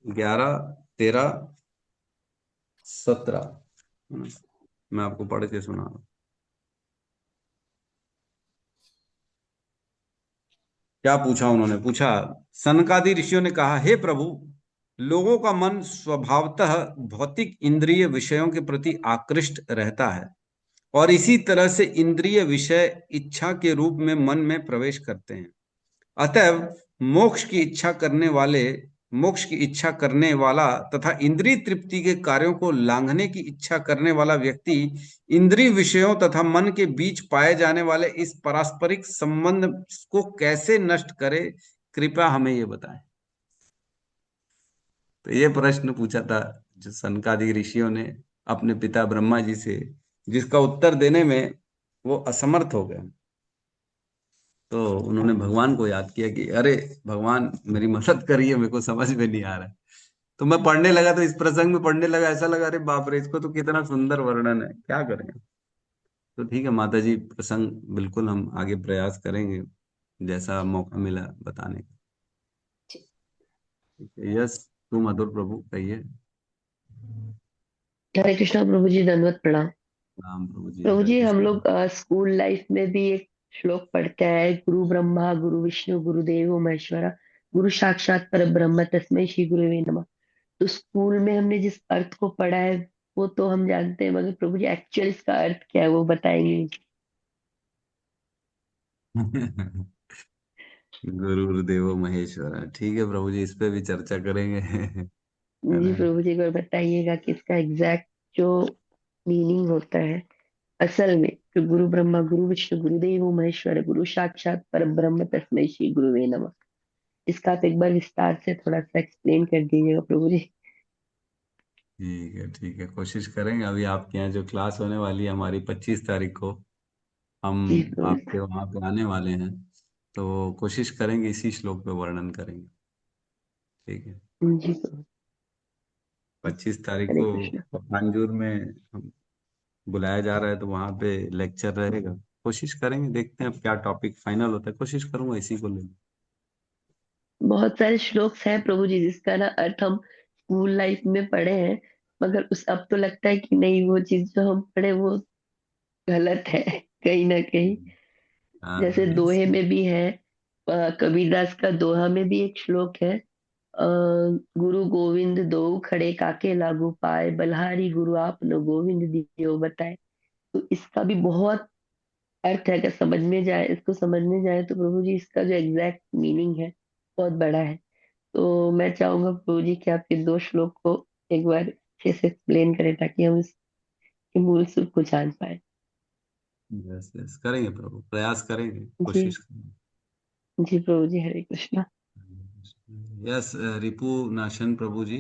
11, 13, 17, है ना? मैं आपको पढ़ के सुना रहा हूं। क्या पूछा उन्होंने? पूछा, सनकादि ऋषियों ने कहा, हे प्रभु, लोगों का मन स्वभावतः भौतिक इंद्रिय विषयों के प्रति आकृष्ट रहता है, और इसी तरह से इंद्रिय विषय इच्छा के रूप में मन में प्रवेश करते हैं। अतएव मोक्ष की इच्छा करने वाला तथा इंद्रिय तृप्ति के कार्यों को लांघने की इच्छा करने वाला व्यक्ति इंद्रिय विषयों तथा मन के बीच पाए जाने वाले इस पारस्परिक संबंध को कैसे नष्ट करे, कृपया हमें ये बताएं। तो ये प्रश्न पूछा था जो सनकादि ऋषियों ने अपने पिता ब्रह्मा जी से, जिसका उत्तर देने में वो असमर्थ हो गए। तो उन्होंने भगवान को याद किया कि अरे भगवान, मेरी मदद करिए, मेरे को समझ में नहीं आ रहा है। तो मैं पढ़ने लगा, तो इस प्रसंग में पढ़ने लगा, ऐसा लगा अरे बाप रे, इसको तो कितना सुंदर वर्णन है, क्या करें। तो ठीक है माता जी, प्रसंग बिल्कुल हम आगे प्रयास करेंगे, जैसा मौका मिला बताने का। यस, तू मधुर प्रभु कहिए। हरे कृष्णा प्रभु जी, दंडवत प्रणाम। राम प्रभु जी, प्रभु हरे जी, हम कृष्ण। लोग स्कूल लाइफ में भी एक श्लोक पढ़ते हैं, गुरु ब्रह्मा गुरु विष्णु गुरुदेव महेश्वरा गुरु साक्षात पर ब्रह्म तस्मै श्री गुरुवे नमः। तो स्कूल में हमने जिस अर्थ को पढ़ा है वो तो हम जानते हैं, मगर प्रभु जी एक्चुअल इसका अर्थ क्या है वो बताएंगे? गुरुदेव महेश्वर, ठीक है प्रभु जी, इस पे भी चर्चा करेंगे। है जी ना? प्रभु जी, एक बार बताइएगा कि इसका एग्जैक्ट जो मीनिंग होता है असल में, कि गुरु ब्रह्मा गुरु विष्णु गुरुदेव महेश्वर गुरु साक्षात पर ब्रह्म तस्मै श्री गुरुवे नमः। इसका आप एक बार विस्तार से थोड़ा सा एक्सप्लेन कर दीजिएगा प्रभु जी। ठीक है, ठीक है, कोशिश करेंगे। अभी आपके यहाँ जो क्लास होने वाली है हमारी 25 तारीख को, हम जी प्रभु आपके वहां पे आने वाले हैं, तो कोशिश करेंगे इसी श्लोक पे वर्णन करेंगे। ठीक है, जी प्रभु। 25 तारीख हरे को कृष्ण। पांजूर में हम बुलाया जा रहा है, तो वहां पे लेक्चर रहेगा। कोशिश करेंगे, देखते हैं अब क्या टॉपिक फाइनल होता है, कोशिश करूंगा इसी को लेकर। बहुत सारे श्लोक हैं प्रभु जी जिसका ना अर्थ हम स्कूल लाइफ में पढ़े हैं, मगर उस अब तो लगता है कि नहीं, वो चीज जो हम पढ़े वो गलत है कहीं ना कहीं। जैसे यस। दोहे में भी है, कबीरदास का दोहा में भी एक श्लोक है, गुरु गोविंद दो खड़े काके लागू पाए, बलहारी गुरु आप न गोविंद दियो बताए। तो इसका भी बहुत अर्थ है, अगर समझ में जाए, इसको समझने जाए तो प्रभु जी इसका जो एग्जैक्ट मीनिंग है बहुत बड़ा है। तो मैं चाहूंगा प्रभु जी कि आप ये दो श्लोक को एक बार अच्छे से एक्सप्लेन करें ताकि हम इसके मूल सूत्र को जान पाए। यस, यस, करेंगे प्रभु, प्रयास करेंगे, जी कोशिश करेंगे। जी प्रभु जी, हरे कृष्णा। यस, रिपु नाशन प्रभु जी।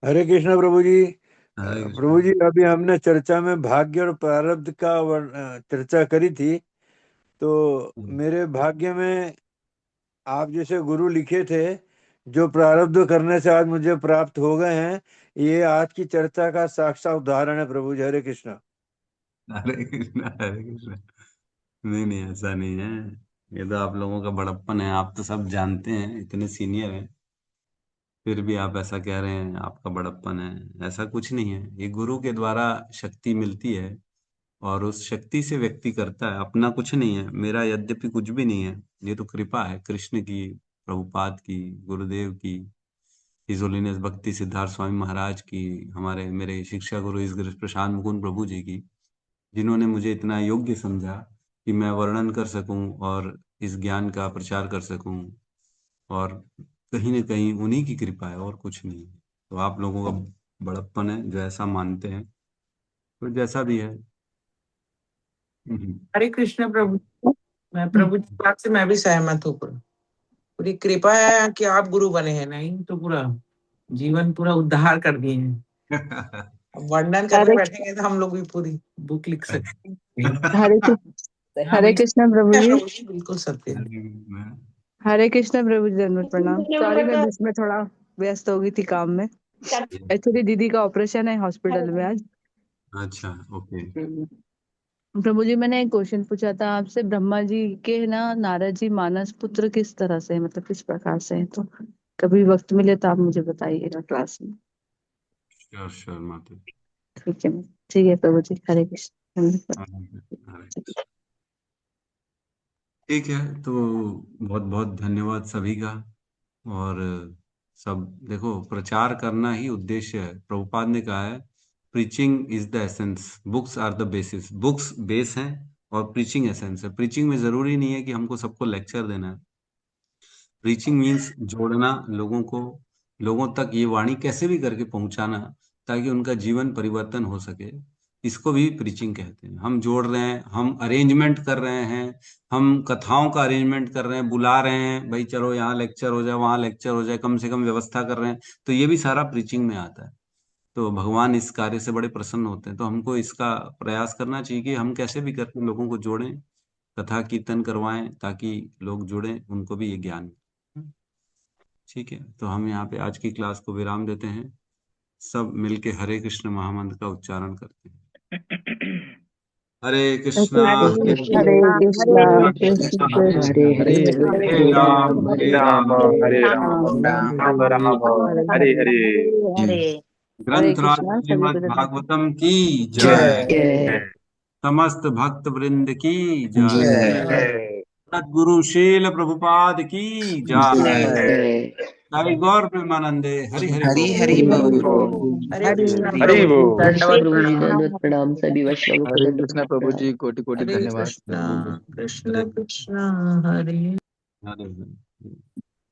हरे कृष्ण प्रभु जी। हरे कृष्ण। प्रभु जी, अभी हमने चर्चा में भाग्य और प्रारब्ध का चर्चा करी थी। तो मेरे भाग्य में आप जैसे गुरु लिखे थे, जो प्रारब्ध करने से आज मुझे प्राप्त हो गए हैं, ये आज की चर्चा का साक्षात उदाहरण है प्रभु जी। हरे कृष्ण। हरे कृष्ण, हरे कृष्ण। नहीं नहीं, ऐसा नहीं है, ये तो आप लोगों का बड़प्पन है। आप तो सब जानते हैं, इतने सीनियर हैं, फिर भी आप ऐसा कह रहे हैं आपका बड़प्पन है। ऐसा कुछ नहीं है, ये गुरु के द्वारा शक्ति मिलती है, और उस शक्ति से व्यक्ति करता है। अपना कुछ नहीं है, मेरा यद्यपि कुछ भी नहीं है, ये तो कृपा है कृष्ण की, प्रभुपाद की, गुरुदेव की, हिज होलीनेस भक्ति सिद्धार्थ स्वामी महाराज की, हमारे मेरे शिक्षा गुरु इस प्रशांत मुकुंद प्रभु जी की, जिन्होंने मुझे इतना योग्य समझा कि मैं वर्णन कर सकूं और इस ज्ञान का प्रचार कर सकूं। और कहीं न कहीं उन्हीं की कृपा है, और कुछ नहीं है। तो आप लोगों का बड़प्पन है जो ऐसा मानते हैं, तो जैसा भी है। हरे कृष्ण प्रभु। मैं प्रभु जी की बात से मैं भी सहमत हूँ। पूरी कृपा है कि आप गुरु बने हैं, नहीं तो पूरा जीवन पूरा उद्धार कर दिए हैं। अब वर्णन करने बैठेंगे तो हम लोग भी पूरी बुक लिख सकते हैं। हरे कृष्ण प्रभु जी। बिल्कुल सत्य। हरे कृष्ण प्रभु जी, दंडवत प्रणाम। कृष्ण सॉरी, मैं प्रभु। बीच में थोड़ा व्यस्त हो गई थी काम में। एक्चुअली दीदी का ऑपरेशन है हॉस्पिटल में आज। अच्छा, ओके। प्रभु जी, मैंने एक क्वेश्चन पूछा था आपसे। ब्रह्मा जी के ना नारद जी मानस पुत्र किस तरह से हैं, मतलब किस प्रकार से हैं? तो कभी वक्त मिले तो आप मुझे बताइएगा क्लास में। श्योर श्योर माता। ठीक है, ठीक है प्रभु जी, हरे कृष्ण। हरे। ठीक है, तो बहुत बहुत धन्यवाद सभी का। और सब देखो, प्रचार करना ही उद्देश्य है। प्रभुपाद ने कहा है, preaching is the essence, books are the basis. Books base हैं और प्रीचिंग एसेंस है। प्रीचिंग में जरूरी नहीं है कि हमको सबको लेक्चर देना है। प्रीचिंग मीन्स जोड़ना लोगों को, लोगों तक ये वाणी कैसे भी करके पहुंचाना ताकि उनका जीवन परिवर्तन हो सके। इसको भी प्रीचिंग कहते हैं। हम जोड़ रहे हैं, हम अरेंजमेंट कर रहे हैं, हम कथाओं का अरेंजमेंट कर रहे हैं, बुला रहे हैं, भाई चलो यहाँ लेक्चर हो जाए, वहाँ लेक्चर हो जाए, कम से कम व्यवस्था कर रहे हैं, तो ये भी सारा प्रीचिंग में आता है। तो भगवान इस कार्य से बड़े प्रसन्न होते हैं। तो हमको इसका प्रयास करना चाहिए कि हम कैसे भी करके लोगों को जोड़ें, कथा कीर्तन करवाएं, ताकि लोग जुड़ें, उनको भी ये ज्ञान मिले। ठीक है, तो हम यहाँ पे आज की क्लास को विराम देते हैं। सब मिलके हरे कृष्ण महामंत्र का उच्चारण करते हैं। हरे कृष्णा हरे हरे कृष्णा, कृष्ण कृष्ण कृष्ण कृष्ण, हरे हरे हरे हरे राम हरे हरे राम राम हरे राम राम राम राम हरे राम हरे। हरे हरे। हरे। हरे ग्रंथराज कृष्णा सभी श्रीमद् को धन्यवाद। भागवतम की जय जय। जय समस्त भक्त वृंद की जय। जय सद्गुरु शील प्रभुपाद की जय। जय। जय जय गौर प्रेमानंदे। हरि हरि हरि बोल। हरि बोल। हरे कृष्ण हरि प्रभु जी, बोल। कृष्ण दंडवत प्रभु जी, प्रणाम। दंडवत प्रणाम। सभी वैष्णवों को हरे दंडवत कृष्ण प्रभु प्रणाम। जी, कोटि कोटि हरे धन्यवाद कृष्णा प्रभु जी। कृष्ण कृष्ण हरे हरे हरे।